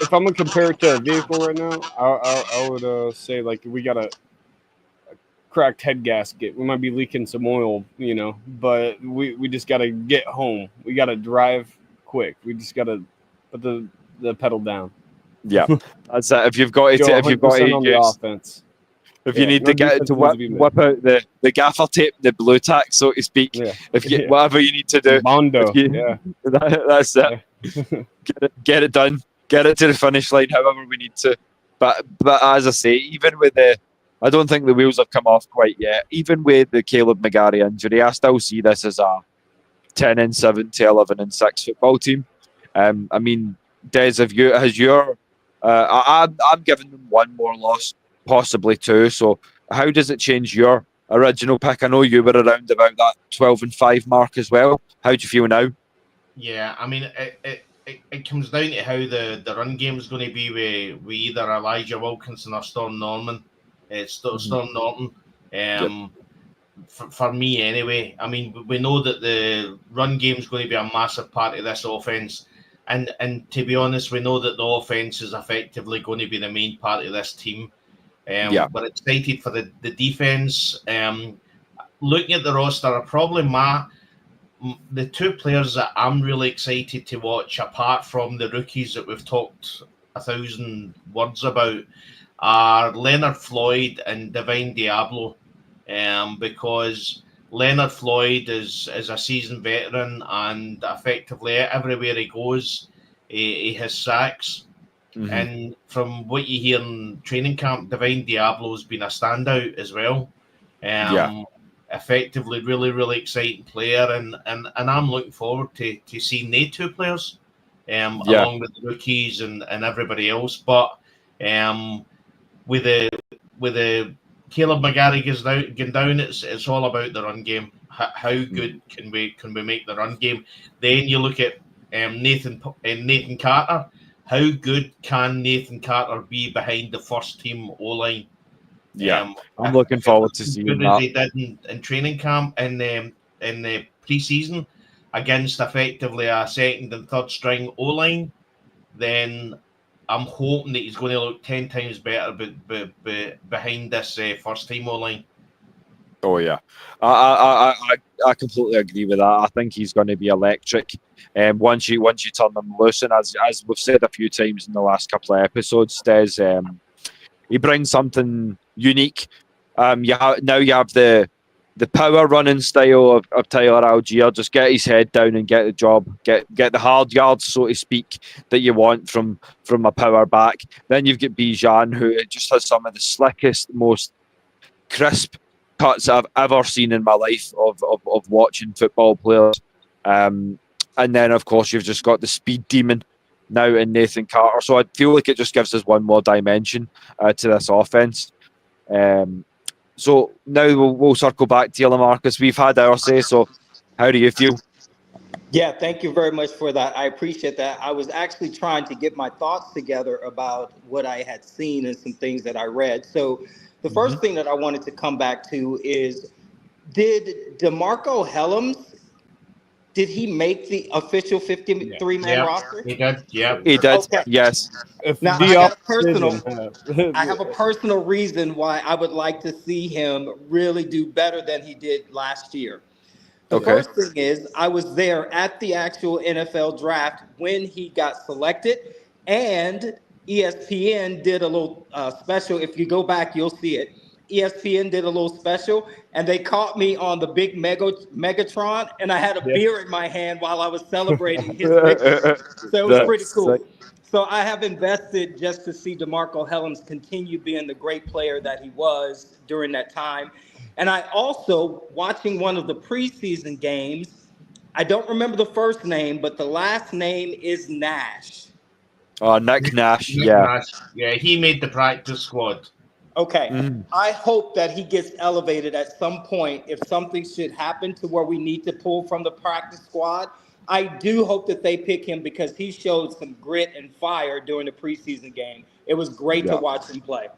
If I'm gonna compare it to a vehicle right now, I would say like we got a cracked head gasket. We might be leaking some oil, you know, but we just got to get home. We got to drive quick. We just got to put the pedal down. Yeah, that's it. If you've got it, if you've got on the offense, if you need to get to whip out the gaffer tape, the blue tack, so to speak. Yeah. Whatever you need to do, Mondo. That's it. Yeah. Get it done. Get it to the finish line, however we need to. But as I say, even with I don't think the wheels have come off quite yet. Even with the Caleb McGarry injury, I still see this as a 10-7 to 11-6 football team. I mean, Des, I'm giving them one more loss, possibly two. So how does it change your original pick? I know you were around about that 12-5 mark as well. How do you feel now? Yeah, I mean, it comes down to how the run game is going to be with either Elijah Wilkinson or Storm Norman. Storm Norton. For me, anyway. I mean, we know that the run game is going to be a massive part of this offense, and to be honest, we know that the offense is effectively going to be the main part of this team. We're excited for the defense. Looking at the roster, probably the two players that I'm really excited to watch, apart from the rookies that we've talked 1,000 words about, are Leonard Floyd and Divine Diablo, because Leonard Floyd is a seasoned veteran, and effectively everywhere he goes, he has sacks. Mm-hmm. And from what you hear in training camp, Divine Diablo's been a standout as well. Effectively, really, really exciting player, and I'm looking forward to seeing they two players, along with the rookies and everybody else. But with the Caleb McGarry getting down, it's all about the run game. How good can we make the run game? Then you look at Nathan Carter. How good can Nathan Carter be behind the first team O-line? Yeah, I'm looking forward to seeing that. As he did in training camp in the preseason against effectively a second and third string O-line, then I'm hoping that he's going to look 10 times better behind this first team O-line. Oh yeah, I completely agree with that. I think he's going to be electric. Once you turn them loose, and as we've said a few times in the last couple of episodes, Des, he brings something unique. You have the power running style of Tyler Algier. Just get his head down and get the job, get the hard yards, so to speak, that you want from a power back. Then you've got Bijan, who just has some of the slickest, most crisp cuts I've ever seen in my life of watching football players. And then, of course, you've just got the speed demon now in Nathan Carter. So I feel like it just gives us one more dimension to this offense. So now we'll circle back to you, Marcus. We've had our say, so how do you feel? Yeah, thank you very much for that. I appreciate that. I was actually trying to get my thoughts together about what I had seen and some things that I read. So the first thing that I wanted to come back to is, did DeMarco Hellams, did he make the official 53-man roster? He did. Yeah, he did. Okay. Yes. Now I have a personal reason why I would like to see him really do better than he did last year. The first thing is, I was there at the actual NFL draft when he got selected, and ESPN did a little special. If you go back, you'll see it. ESPN did a little special, and they caught me on the big Megatron, and I had a beer in my hand while I was celebrating his victory. So it was pretty cool. So I have invested just to see DeMarco Hellams continue being the great player that he was during that time. And I also, watching one of the preseason games, I don't remember the first name, but the last name is Nash. Oh, Nick Nash, Nick Nash. Yeah, he made the practice squad. Okay. I hope that he gets elevated at some point if something should happen to where we need to pull from the practice squad. I do hope that they pick him because he showed some grit and fire during the preseason game. It was great to watch him play.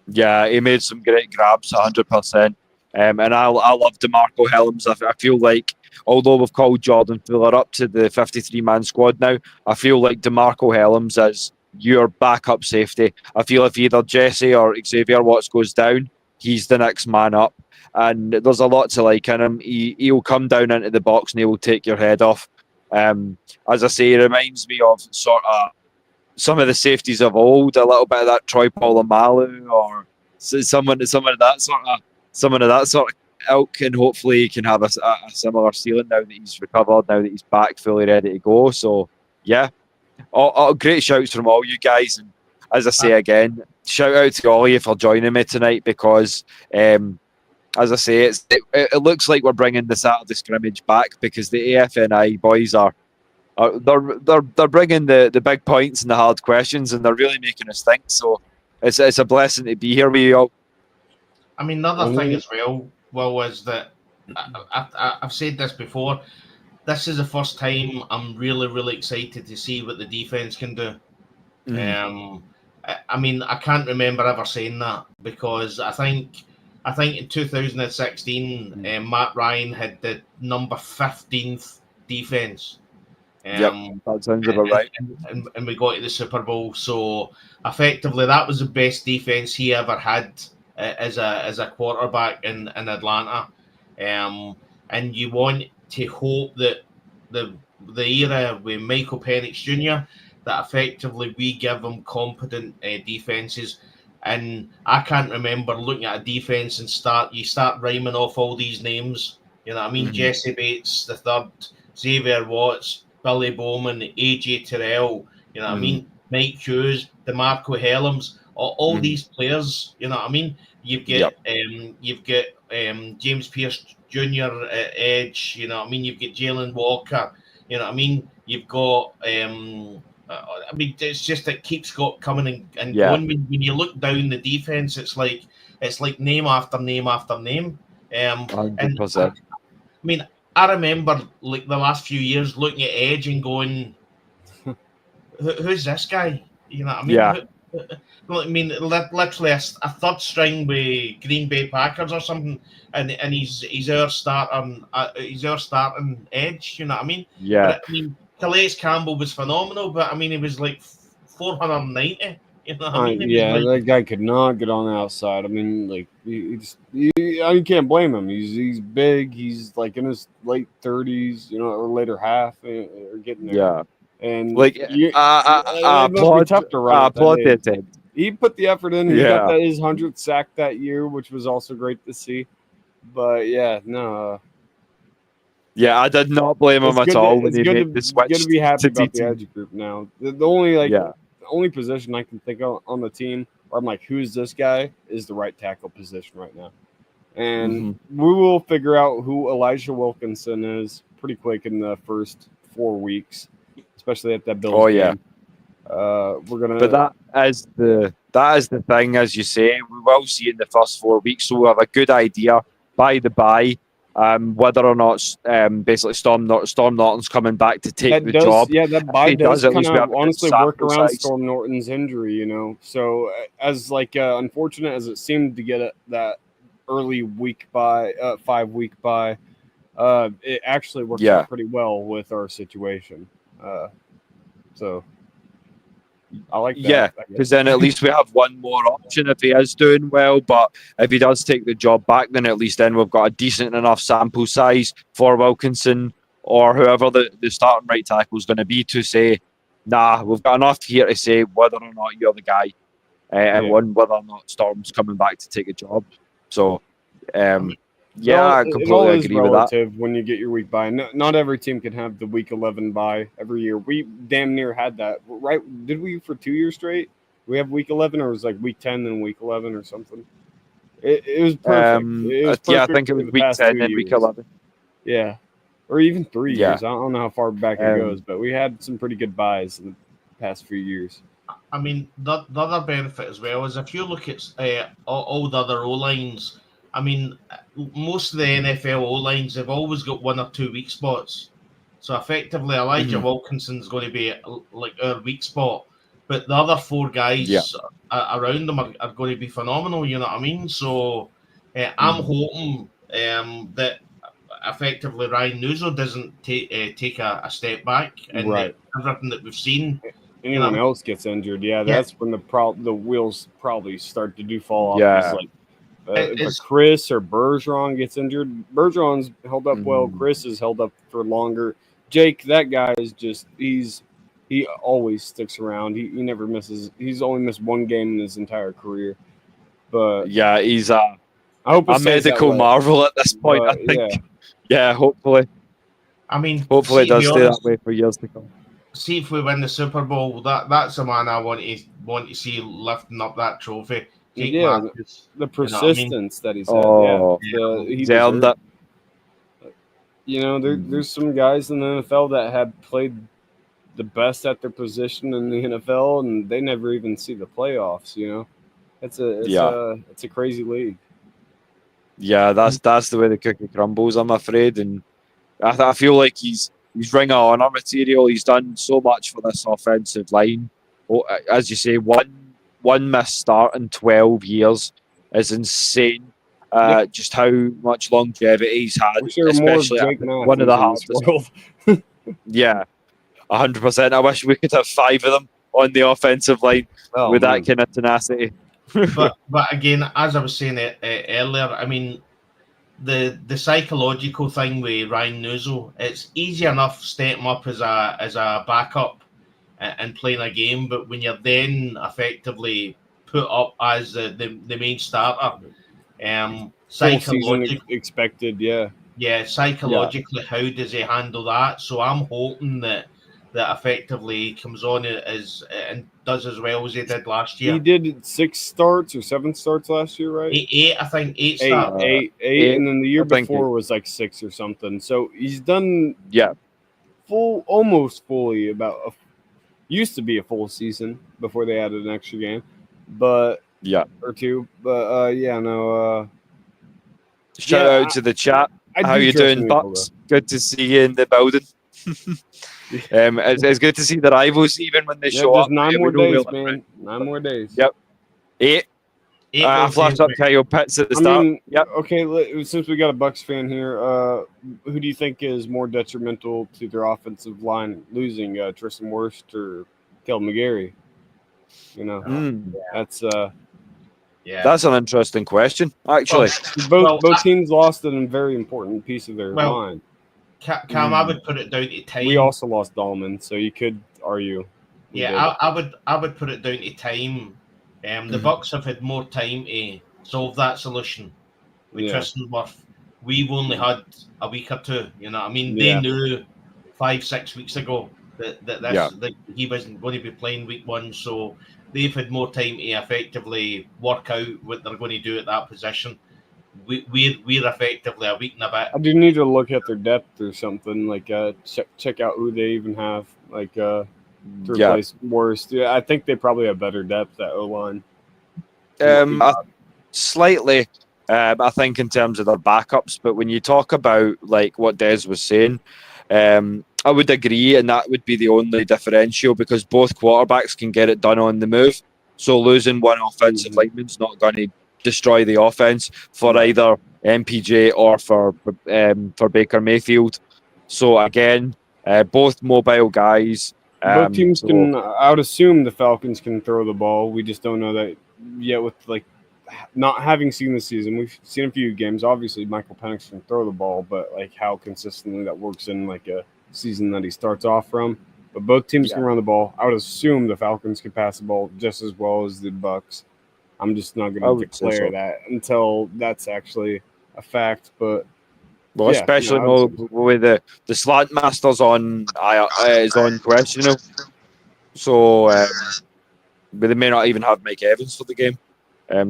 Yeah, he made some great grabs, 100%. And I love DeMarco Hellams. I feel like, although we've called Jordan Fuller up to the 53-man squad now, I feel like DeMarco Hellams is your backup safety. I feel if either Jesse or Xavier Watts goes down, he's the next man up. And there's a lot to like in him. He'll come down into the box and he will take your head off. As I say, it reminds me of sort of some of the safeties of old, a little bit of that Troy Polamalu or someone of that sort of ilk, and hopefully he can have a similar ceiling now that he's recovered, now that he's back fully ready to go. So yeah, all great shouts from all you guys, and as I say again, shout out to all of you for joining me tonight because as I say, it looks like we're bringing the Saturday scrimmage back because the AFNI boys are they're bringing the big points and the hard questions, and they're really making us think. So it's a blessing to be here with you all. I mean, another thing as well, is that I've said this before. This is the first time I'm really, really excited to see what the defense can do. I mean, I can't remember ever saying that because I think in 2016, Matt Ryan had the number 15th defense. That sounds about right. And we got to the Super Bowl. So effectively, that was the best defense he ever had as a quarterback in Atlanta. And you want to hope that the era with Michael Penix Jr., that effectively we give them competent defenses. And I can't remember looking at a defense and start rhyming off all these names. You know what I mean? Jesse Bates the third, Xavier Watts, Billy Bowman, AJ Terrell, you know what I mean? Mike Hughes, DeMarco Hellams, all these players, you know what I mean? You've got James Pierce Jr. at edge, you know what I mean? You've got Jalen Walker, you know what I mean? You've got I mean, it's just it keeps coming and going. When you look down the defense, it's like name after name after name. 100%. I mean, I remember like the last few years looking at Edge and going, "Who's this guy?" You know what I mean? Yeah. I mean, literally a third string with Green Bay Packers or something, and he's our starting edge. You know what I mean? Yeah. But, I mean, Calais Campbell was phenomenal, but I mean, he was like 490. You know what I mean? That guy could not get on the outside. I mean, like you can't blame him. He's big. He's like in his late 30s, or later half, or getting there. Yeah. And like I applaud the attempt. He put the effort in. He got his 100th sack that year, which was also great to see. But I did not blame him at all when he made the switch. Good to be happy about the edge group now. The only position I can think of on the team where I'm like, who's this guy? Is the right tackle position right now. And we will figure out who Elijah Wilkinson is pretty quick in the first 4 weeks, especially at that Bills game. But that is the thing, as you say. We will see in the first 4 weeks, so we'll have a good idea by the bye whether or not basically Storm Norton's coming back to take the job. Yeah, that bye does kind of honestly work around Storm Norton's injury, So as unfortunate as it seemed to get that early week bye, 5 week bye, it actually worked out pretty well with our situation. So I like that. Yeah, because then at least we have one more option if he is doing well. But if he does take the job back, then at least then we've got a decent enough sample size for Wilkinson or whoever the starting right tackle is going to be to say, nah, we've got enough here to say whether or not you're the guy. and one whether or not Storm's coming back to take a job. So, yeah, I it completely all is agree with that. relative when you get your week bye. Not every team can have the week 11 bye every year. We damn near had that, right? Did we for 2 years straight? We have week 11, or it was like week 10 and week 11 or something. It was perfect. It was perfect. Yeah, I think it was for the week past 10 2 and week years. 11. Yeah, or even 3 Yeah. years. I don't know how far back it goes, but we had some pretty good buys in the past few years. I mean, the other benefit as well is if you look at all the other O-lines, I mean, most of the NFL O-lines have always got 1 or 2 weak spots. So effectively, Elijah Wilkinson's going to be like our weak spot, but the other 4 guys around them are going to be phenomenal. You know what I mean? So I'm hoping that effectively Ryan Nuzzo doesn't take a step back, and Right. everything that we've seen. Anyone else gets injured, that's when the wheels probably start to fall off. Yeah. Like, if Chris or Bergeron gets injured, Bergeron's held up well. Chris is held up for longer. Jake, that guy is just he always sticks around. He never misses. He's only missed 1 game in his entire career. But yeah, he's I hope a medical marvel at this point. I think. Yeah, hopefully. I mean, hopefully it does stay that way for years to come. See if we win the Super Bowl. That's the man I want to see lifting up that trophy. Jake Marcus, the persistence that he's had. He's earned it. You know, there's some guys in the NFL that have played the best at their position in the NFL, and they never even see the playoffs. You know, it's a crazy league. Yeah, that's the way the cookie crumbles, I'm afraid, and I feel like he's Ring of Honor material. He's done so much for this offensive line. As you say, one missed start in 12 years is insane. Just how much longevity he's had, especially one of the hardest. Yeah, 100%. I wish we could have 5 of them on the offensive line with that kind of tenacity. but again, as I was saying earlier, I mean, the psychological thing with Ryan Nuzzo, it's easy enough setting him up as a backup and playing a game, but when you're then effectively put up as the main starter, psychologically expected, psychologically, how does he handle that? So I'm hoping that effectively he comes on and does as well as he did last year. He did 6 starts or 7 starts last year, right? 8, I think. 8 starts. 8, and then the year before was like 6 or something. So he's done almost fully used to be a full season before they added an extra game, or 2. But shout out to the chat. How you doing, Bucks? Good to see you in the building. It's good to see the rivals even when they show up. 9 more days, man. 9 more days. Yep. 8. I flashed up Kyle Pitts at the start. Okay, since we got a Bucks fan here, who do you think is more detrimental to their offensive line losing, Tristan Wirfs or Kel McGarry? You know, that's an interesting question. Actually, both teams lost a very important piece of their line. Cam, I would put it down to time. We also lost Dahlman, so you could argue. I would put it down to time. The Bucks have had more time to solve that solution with Tristan Wirfs. We've only had a week or 2. You know what I mean? They knew 5-6 weeks ago that he wasn't going to be playing week 1, so they've had more time to effectively work out what they're going to do at that position. We're effectively a week and a bit. I do need to look at their depth or something, like check out who they even have, like to replace Worst. Yeah, I think they probably have better depth at O-line. Slightly, I think in terms of their backups, but when you talk about like what Des was saying, I would agree, and that would be the only differential because both quarterbacks can get it done on the move. So losing one offensive lineman's not going to destroy the offense for either MPJ or for Baker Mayfield. So again, both mobile guys. Both teams can. I would assume the Falcons can throw the ball. We just don't know that yet. With like not having seen the season, we've seen a few games. Obviously, Michael Penix can throw the ball, but like how consistently that works in like a season that he starts off from, But both teams can run the ball. I would assume the Falcons can pass the ball just as well as the Bucks. I'm just not going to declare that until that's actually a fact. But especially with the slant masters on is on question, so but they may not even have Mike Evans for the game.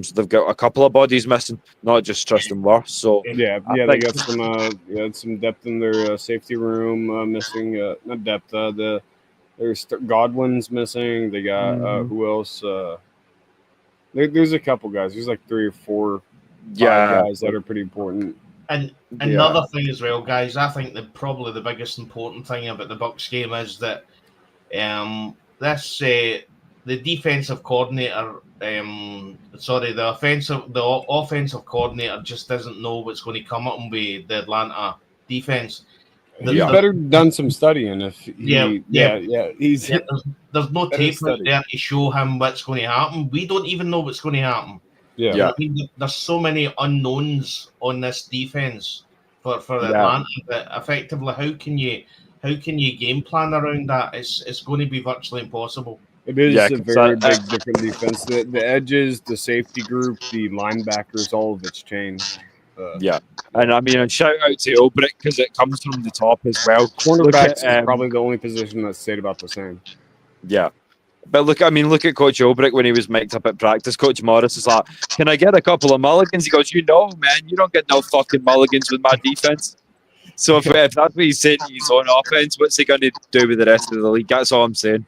So they've got a couple of bodies missing, not just Tristan Wirfs. So they got some depth in their safety room missing. Not depth. There's Godwin's missing. They got who else? There's a couple guys. There's like 3 or 4 guys that are pretty important. And another thing as well, guys, I think probably the biggest important thing about the Bucks game is that the defensive coordinator, the offensive coordinator just doesn't know what's going to come up with the Atlanta defense. He's better done some studying. There's no tape out there to show him what's going to happen. We don't even know what's going to happen. I mean, there's so many unknowns on this defense for Atlanta that effectively, how can you game plan around that? It's going to be virtually impossible. It is a very big different defense. The edges, the safety group, the linebackers, all of it's changed. And I mean, and shout out to Ulbrich because it comes from the top as well. Cornerbacks is probably the only position that's stayed about the same. Yeah. But look at Coach Ulbrich when he was mic'd up at practice. Coach Morris is like, can I get a couple of mulligans? He goes, man, you don't get no fucking mulligans with my defense. So if that's what he's saying to his own offense, what's he going to do with the rest of the league? That's all I'm saying.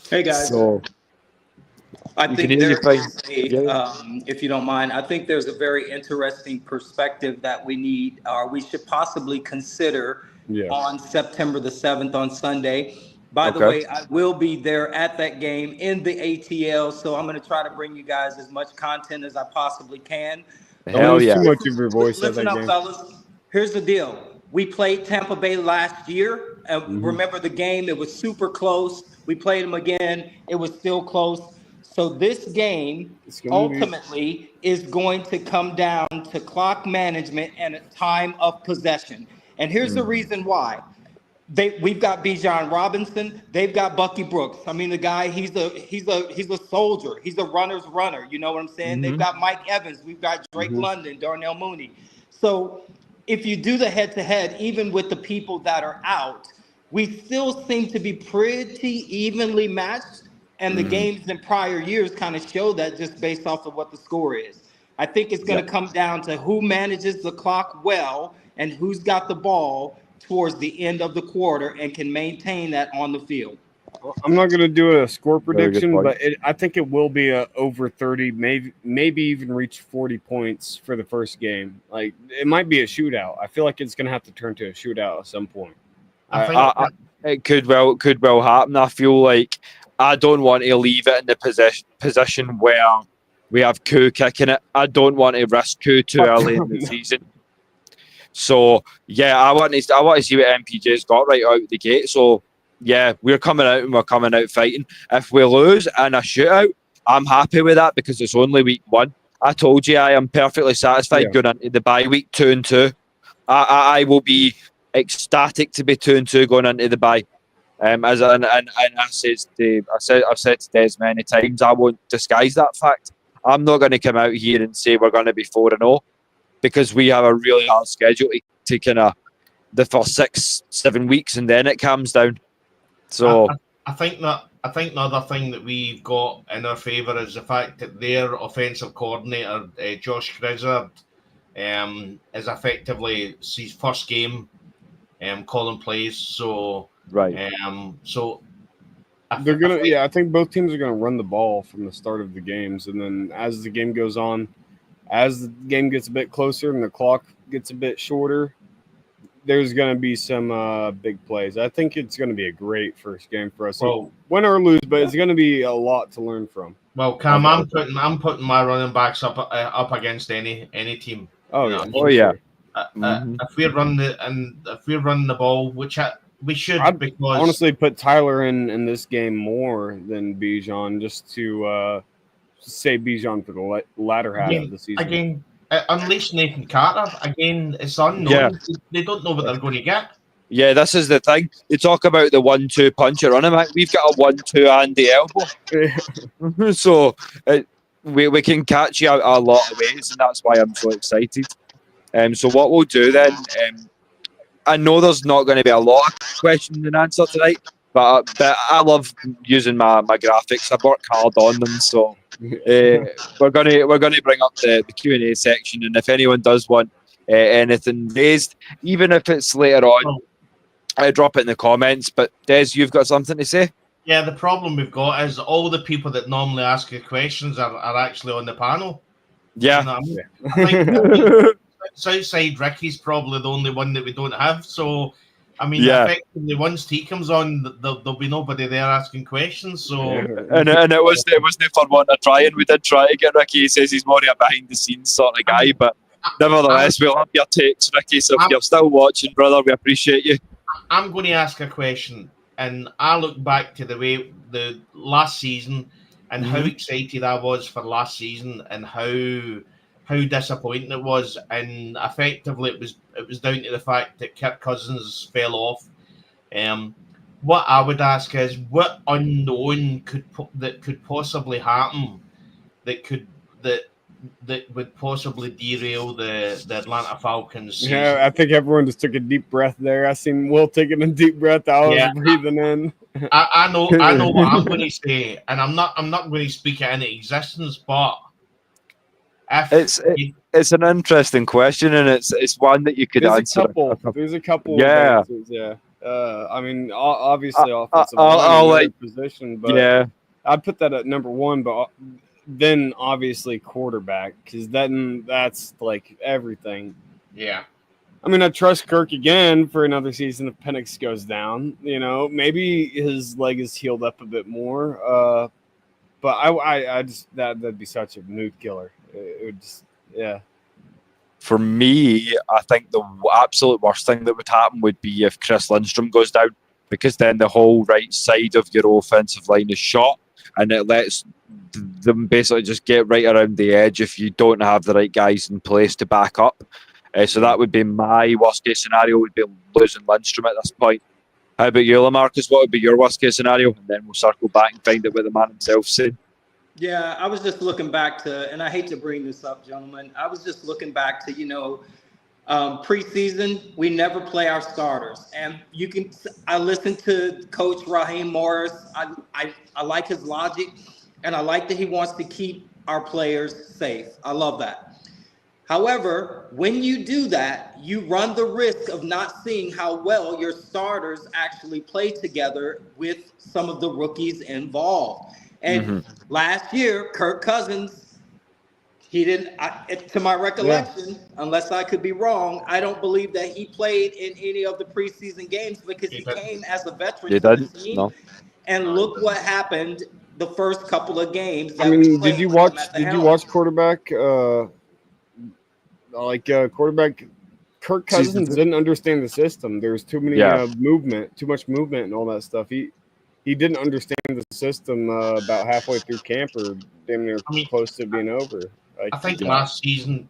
Hey, guys. I think if you don't mind, I think there's a very interesting perspective that we should possibly consider on September the 7th on Sunday. By the way, I will be there at that game in the ATL, so I'm going to try to bring you guys as much content as I possibly can. Hell yeah. Too much of your voice. Listen up, fellas. Here's the deal. We played Tampa Bay last year, and remember the game, it was super close. We played them again. It was still close. So this game ultimately is going to come down to clock management and a time of possession. And here's the reason why. We've got Bijan Robinson. They've got Bucky Brooks. I mean, the guy, he's a soldier. He's a runner's runner. You know what I'm saying? They've got Mike Evans. We've got Drake London, Darnell Mooney. So if you do the head-to-head, even with the people that are out, we still seem to be pretty evenly matched. And the games in prior years kind of show that just based off of what the score is. I think it's going to come down to who manages the clock well and who's got the ball towards the end of the quarter and can maintain that on the field. I'm not going to do a score prediction, but I think it will be over 30, maybe even reach 40 points for the first game. Like, it might be a shootout. I feel like it's going to have to turn to a shootout at some point. It could well happen. I feel like I don't want to leave it in the position where we have Koo kicking it. I don't want to risk Koo too early in the season. So I want to see what MPJ's got right out the gate. So we're coming out fighting. If we lose in a shootout, I'm happy with that because it's only week 1. I told you I am perfectly satisfied going into the bye week 2-2. I will be ecstatic to be 2-2 going into the bye. I've said to Des many times, I won't disguise that fact. I'm not going to come out here and say we're going to be 4-0 because we have a really hard schedule to kind of the first 6-7 weeks, and then it calms down. So I think the other thing that we've got in our favour is the fact that their offensive coordinator, Josh Grizzard, is effectively his first game calling plays. So so they're gonna. I think both teams are gonna run the ball from the start of the games, and then as the game goes on, as the game gets a bit closer and the clock gets a bit shorter, there's gonna be some big plays. I think it's gonna be a great first game for us. So win or lose, but it's gonna be a lot to learn from. Well, Cam, I'm putting my running backs up against any team. If we run the ball, which we should, because honestly put Tyler in this game more than Bijan, just to save Bijan for the latter half of the season. Again, unleash Nathan Carter. Again, it's unknown. They don't know what they're going to get. Yeah, this is the thing. You talk about the 1-2 punch at running back. We've got a 1-2 and the elbow. So we can catch you out a lot of ways, and that's why I'm so excited. So what we'll do then, I know there's not going to be a lot of question and answer tonight, but I love using my graphics. I've worked hard on them, so we're gonna bring up the Q&A section, and if anyone does want anything raised, even if it's later on, drop it in the comments. But Des, you've got something to say? Yeah, the problem we've got is all the people that normally ask you questions are actually on the panel. Yeah. You know what I mean? I think Southside Ricky's probably the only one that we don't have. So, I mean, effectively, once he comes on, there'll be nobody there asking questions. So, and it wasn't for one to try, and we did try to get Ricky. He says he's more a behind the scenes sort of guy, but nevertheless, we'll have your takes, Ricky. So if you're still watching, brother, we appreciate you. I'm going to ask a question, and I look back to the last season and how excited I was for last season and how disappointing it was, and effectively it was down to the fact that Kirk Cousins fell off. What I would ask is, what unknown could possibly happen that would possibly derail the Atlanta Falcons season? Yeah, I think everyone just took a deep breath there. I seen Will taking a deep breath. I was breathing in. I know what I'm going to say, and I'm not going to speak it into existence, but it's an interesting question, and it's one that you could answer. There's a couple. Yeah. Answers, yeah. I mean, obviously, offensive position, but I'd put that at number one. But then, obviously, quarterback, because then that's like everything. Yeah. I mean, I trust Kirk again for another season if Penix goes down. You know, maybe his leg is healed up a bit more. But I just that'd be such a mood killer. It would just, For me, I think the absolute worst thing that would happen would be if Chris Lindstrom goes down, because then the whole right side of your offensive line is shot, and it lets them basically just get right around the edge if you don't have the right guys in place to back up. So that would be my worst case scenario, would be losing Lindstrom at this point. How about you, Lamarcus? What would be your worst case scenario? And then we'll circle back and find out what the man himself said. Yeah, I was just looking back to, and I hate to bring this up, gentlemen. I was just looking back to, preseason, we never play our starters. And I listened to Coach Raheem Morris. I like his logic, and I like that he wants to keep our players safe. I love that. However, when you do that, you run the risk of not seeing how well your starters actually play together with some of the rookies involved. And last year, Kirk Cousins, he didn't, to my recollection, unless I could be wrong, I don't believe that he played in any of the preseason games because he came as a veteran to the team. No. And look what happened the first couple of games. Did you watch quarterback? Quarterback Kirk Cousins didn't understand the system. There was too many too much movement and all that stuff. He didn't understand the system about halfway through camp, or damn near close to being over. I think last season,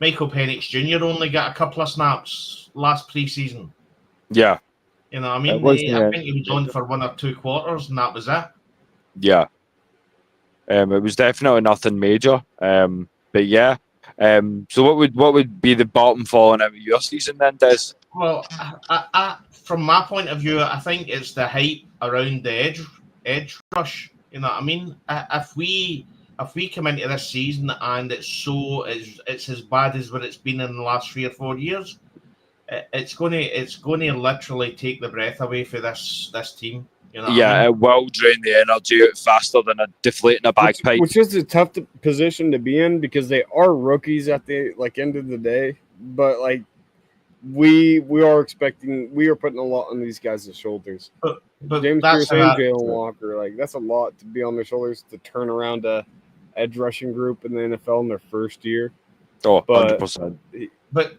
Michael Penix Jr. only got a couple of snaps last preseason. Yeah. You know what I mean? I think he was on for 1 or 2 quarters, and that was it. Yeah. It was definitely nothing major. But yeah. So what would be the bottom falling out of your season then, Des? Well, I from my point of view, I think it's the hype around the edge rush. You know what I mean? If we come into this season and it's as bad as what it's been in the last 3 or 4 years, it's going to literally take the breath away for this team. You know what I mean? It will drain the energy out faster than deflating a bagpipe. Which is a tough position to be in because they are rookies at the end of the day. But we are putting a lot on these guys' shoulders. But James Pierce and Jalen Walker, that's a lot to be on their shoulders to turn around a edge rushing group in the NFL in their first year. Oh, 100%. But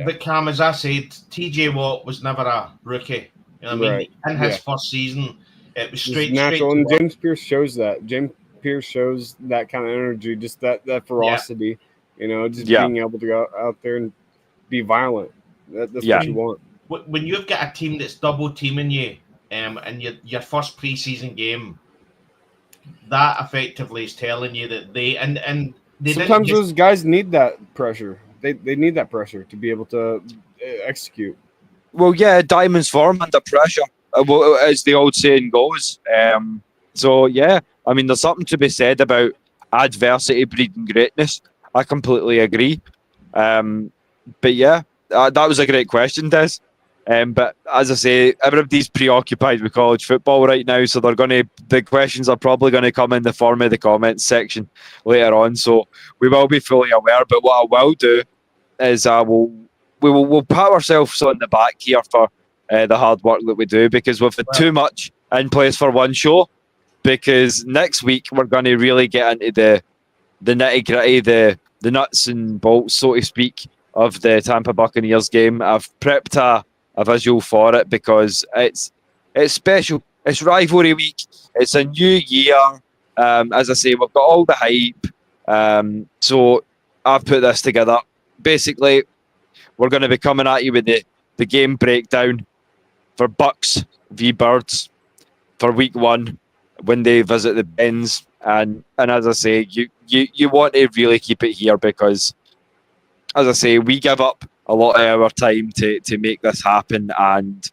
But Cam, as I said, TJ Watt was never a rookie. You know what I mean? In his first season, it was straight natural. And James Pierce shows that. James Pierce shows that kind of energy, just that ferocity. Just being able to go out there and be violent. That's Yeah. what you want. When you've got a team that's double teaming you, and your first preseason game, that effectively is telling you that they Sometimes didn't those guys need that pressure. They need that pressure to be able to execute. Well, yeah, diamonds form under pressure, as the old saying goes. So, yeah, I mean, there's something to be said about adversity breeding greatness. I completely agree. But yeah, that was a great question, Des. But as I say, everybody's preoccupied with college football right now, so the questions are probably going to come in the form of the comments section later on. So we will be fully aware. But what I will do is we'll pat ourselves on the back here for the hard work that we do, because we've had too much in place for one show. Because next week we're going to really get into the nitty gritty, the nuts and bolts, so to speak, of the Tampa Buccaneers game. I've prepped a visual for it because it's special. It's rivalry week. It's a new year. As I say, we've got all the hype. So I've put this together. Basically, we're going to be coming at you with the game breakdown for Bucks v Birds for week 1 when they visit the Bens. And as I say, you want to really keep it here because, as I say, we give up a lot of our time to make this happen, and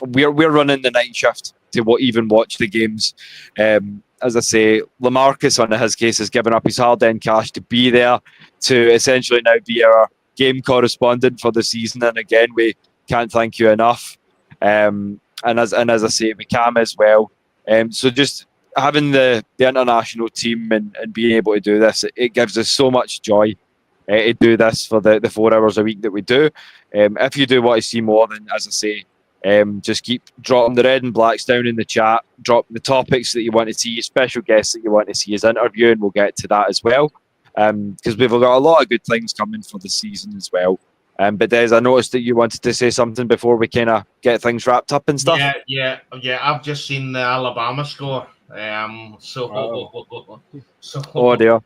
we're running the night shift to even watch the games. As I say, Lamarcus, on his case, has given up his hard-earned cash to be there, to essentially now be our game correspondent for the season. And again, we can't thank you enough. And as I say, we Cam as well. So just having the international team and being able to do this, it gives us so much joy to do this for the 4 hours a week that we do. If you do want to see more, then as I say, just keep dropping the red and blacks down in the chat, drop the topics that you want to see, special guests that you want to see as interview, and we'll get to that as well. Because we've got a lot of good things coming for the season as well. But Des, I noticed that you wanted to say something before we kind of get things wrapped up and stuff. Yeah. I've just seen the Alabama score. Oh dear.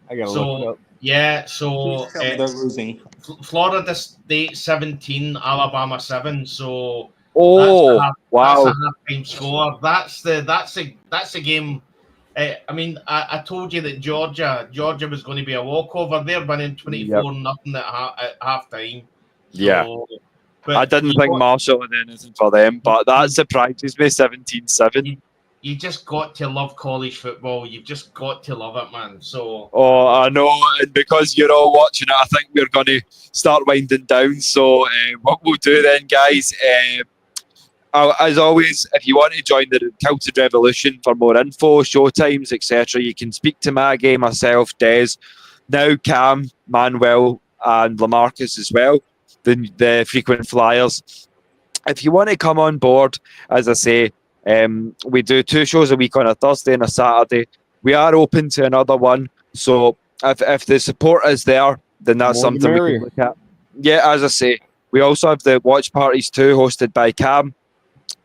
I gotta look it up. Yeah, so They're losing. Florida State 17, Alabama 7. So wow, that's a halftime score. That's a game. I mean, I told you that Georgia was going to be a walkover. They're winning 24-0 at halftime. Yeah. But I didn't think Marshall had anything for them, but that surprises me. 17-7. You just got to love college football. You've just got to love it, man. So. Oh, I know, and because you're all watching it, I think we're going to start winding down. So what we'll do then, guys, as always, if you want to join the Kilted Revolution for more info, showtimes, etc., you can speak to Maggie, myself, Des, now Cam, Manuel, and Lamarcus as well, the frequent Fliers. If you want to come on board, as I say, we do 2 shows a week on a Thursday and a Saturday. We are open to another one, so if the support is there, then that's something we can look at. Yeah, as I say, we also have the watch parties too, hosted by Cam,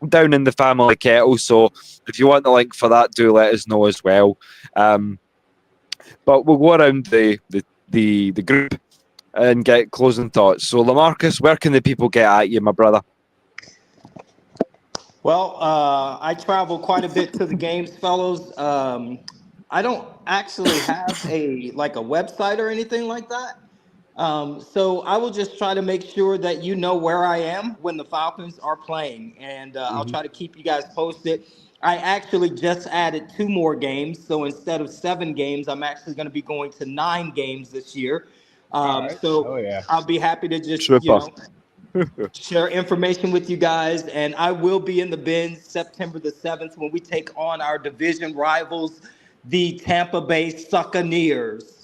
down in the family kettle. So if you want the link for that, do let us know as well. But we'll go around the group and get closing thoughts. So Lamarcus, where can the people get at you, my brother? Well, I travel quite a bit to the games, fellows. I don't actually have a website or anything like that. So I will just try to make sure that you know where I am when the Falcons are playing, and I'll try to keep you guys posted. I actually just added 2 more games, so instead of 7 games, I'm actually going to be going to 9 games this year. I'll be happy to just share information with you guys, and I will be in the Bends September the 7th when we take on our division rivals, the Tampa Bay Buccaneers.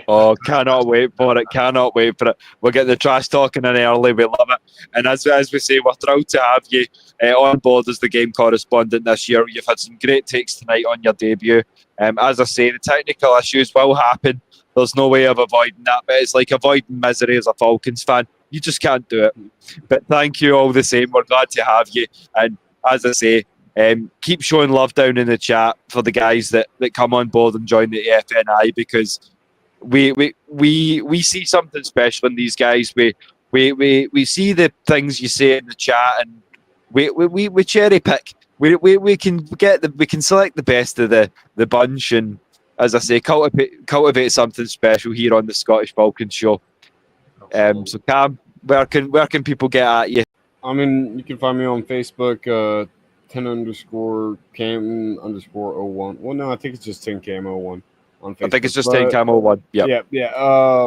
Oh, cannot wait for it. Cannot wait for it. We'll get the trash talking in early. We love it. And as we say, we're thrilled to have you on board as the game correspondent this year. You've had some great takes tonight on your debut. As I say, the technical issues will happen. There's no way of avoiding that, but it's like avoiding misery as a Falcons fan. You just can't do it. But thank you all the same. We're glad to have you. And as I say, keep showing love down in the chat for the guys that come on board and join the AFNI, because we see something special in these guys. We we see the things you say in the chat, and we cherry pick. We can select the best of the bunch, and as I say, cultivate something special here on the Scottish Falcons show. So Cam, where can people get at you? I mean, you can find me on Facebook, 10_Cam_01. Well, no, I think it's just 10Cam01 on Facebook. I think it's just 10Cam01. Yeah.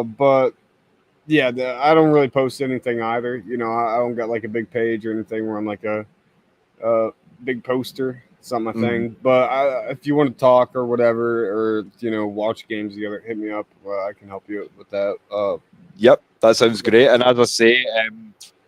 But yeah, I don't really post anything either. You know, I don't got like a big page or anything where I'm like a big poster. It's not my thing. But if you want to talk or whatever, or you know, watch games together, hit me up. I can help you with that. Yep, that sounds great. And as I say,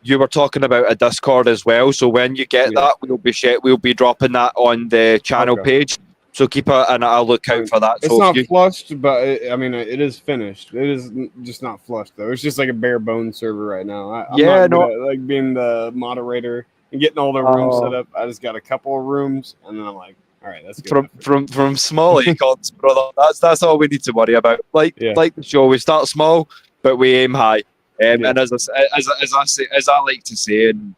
you were talking about a Discord as well. So when you get that, we'll be dropping that on the channel page. So keep and I'll look out for that. It's so not flushed, but it is finished. It is just not flushed though. It's just like a bare bones server right now. I'm not good at, like being the moderator and getting all the rooms set up. I just got a couple of rooms, and then I'm like, all right, that's good. From small icons, brother. That's all we need to worry about. Like the show, we start small, but we aim high. And as I like to say, and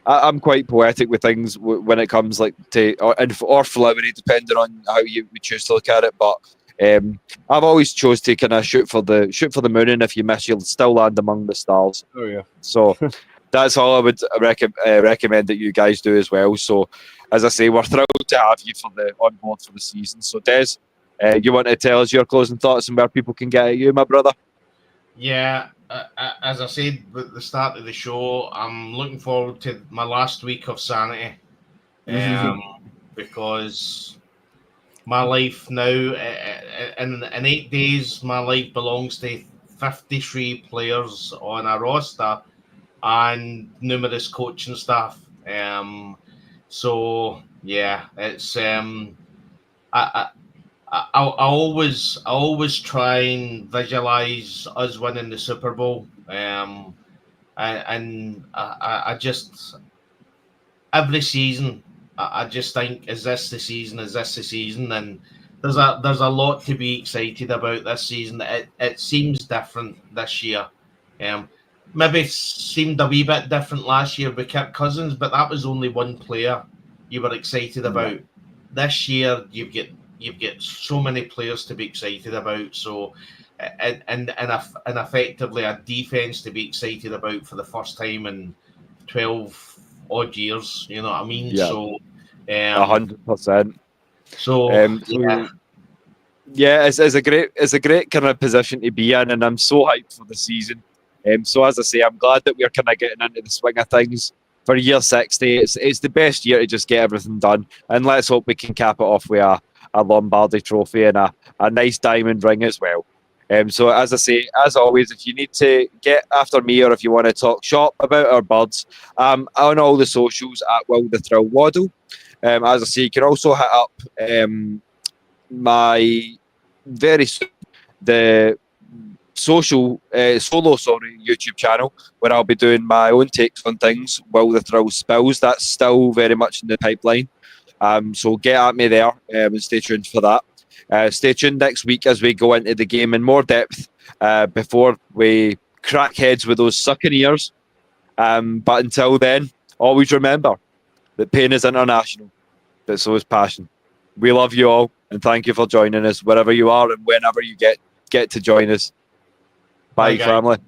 I'm quite poetic with things when it comes like to or flowery, depending on how you choose to look at it. But I've always chose to kind of shoot for the moon, and if you miss, you'll still land among the stars. Oh yeah. So that's all I would recommend that you guys do as well. So as I say, we're thrilled to have you on board for the season. So Des, you want to tell us your closing thoughts and where people can get at you, my brother? Yeah. As I said at the start of the show, I'm looking forward to my last week of sanity, because my life now, in 8 days, my life belongs to 53 players on a roster and numerous coaching staff. So yeah, it's I always try and visualize us winning the Super Bowl, and I just every season I just think, is this the season? Is this the season? And there's a lot to be excited about this season. It seems different this year. Maybe it seemed a wee bit different last year with Kirk Cousins, but that was only one player you were excited about. This year you've got so many players to be excited about. So, and effectively a defense to be excited about for the first time in 12 odd years. You know what I mean? Yeah. So, 100%. So, yeah, it's a great kind of position to be in, and I'm so hyped for the season. So as I say, I'm glad that we're kind of getting into the swing of things. For year 60, it's the best year to just get everything done, and let's hope we can cap it off with a Lombardi trophy and a nice diamond ring as well. So as I say, as always, if you need to get after me or if you want to talk shop about our birds, on all the socials at Will the Thrill Waddle. As I say, you can also hit up my the solo YouTube channel, where I'll be doing my own takes on things. Will the Thrill Spills, that's still very much in the pipeline. So get at me there, and stay tuned for that. Stay tuned next week as we go into the game in more depth, before we crack heads with those sucking ears. But until then, always remember that pain is international, but so is passion. We love you all, and thank you for joining us wherever you are and whenever you get to join us. Bye, family.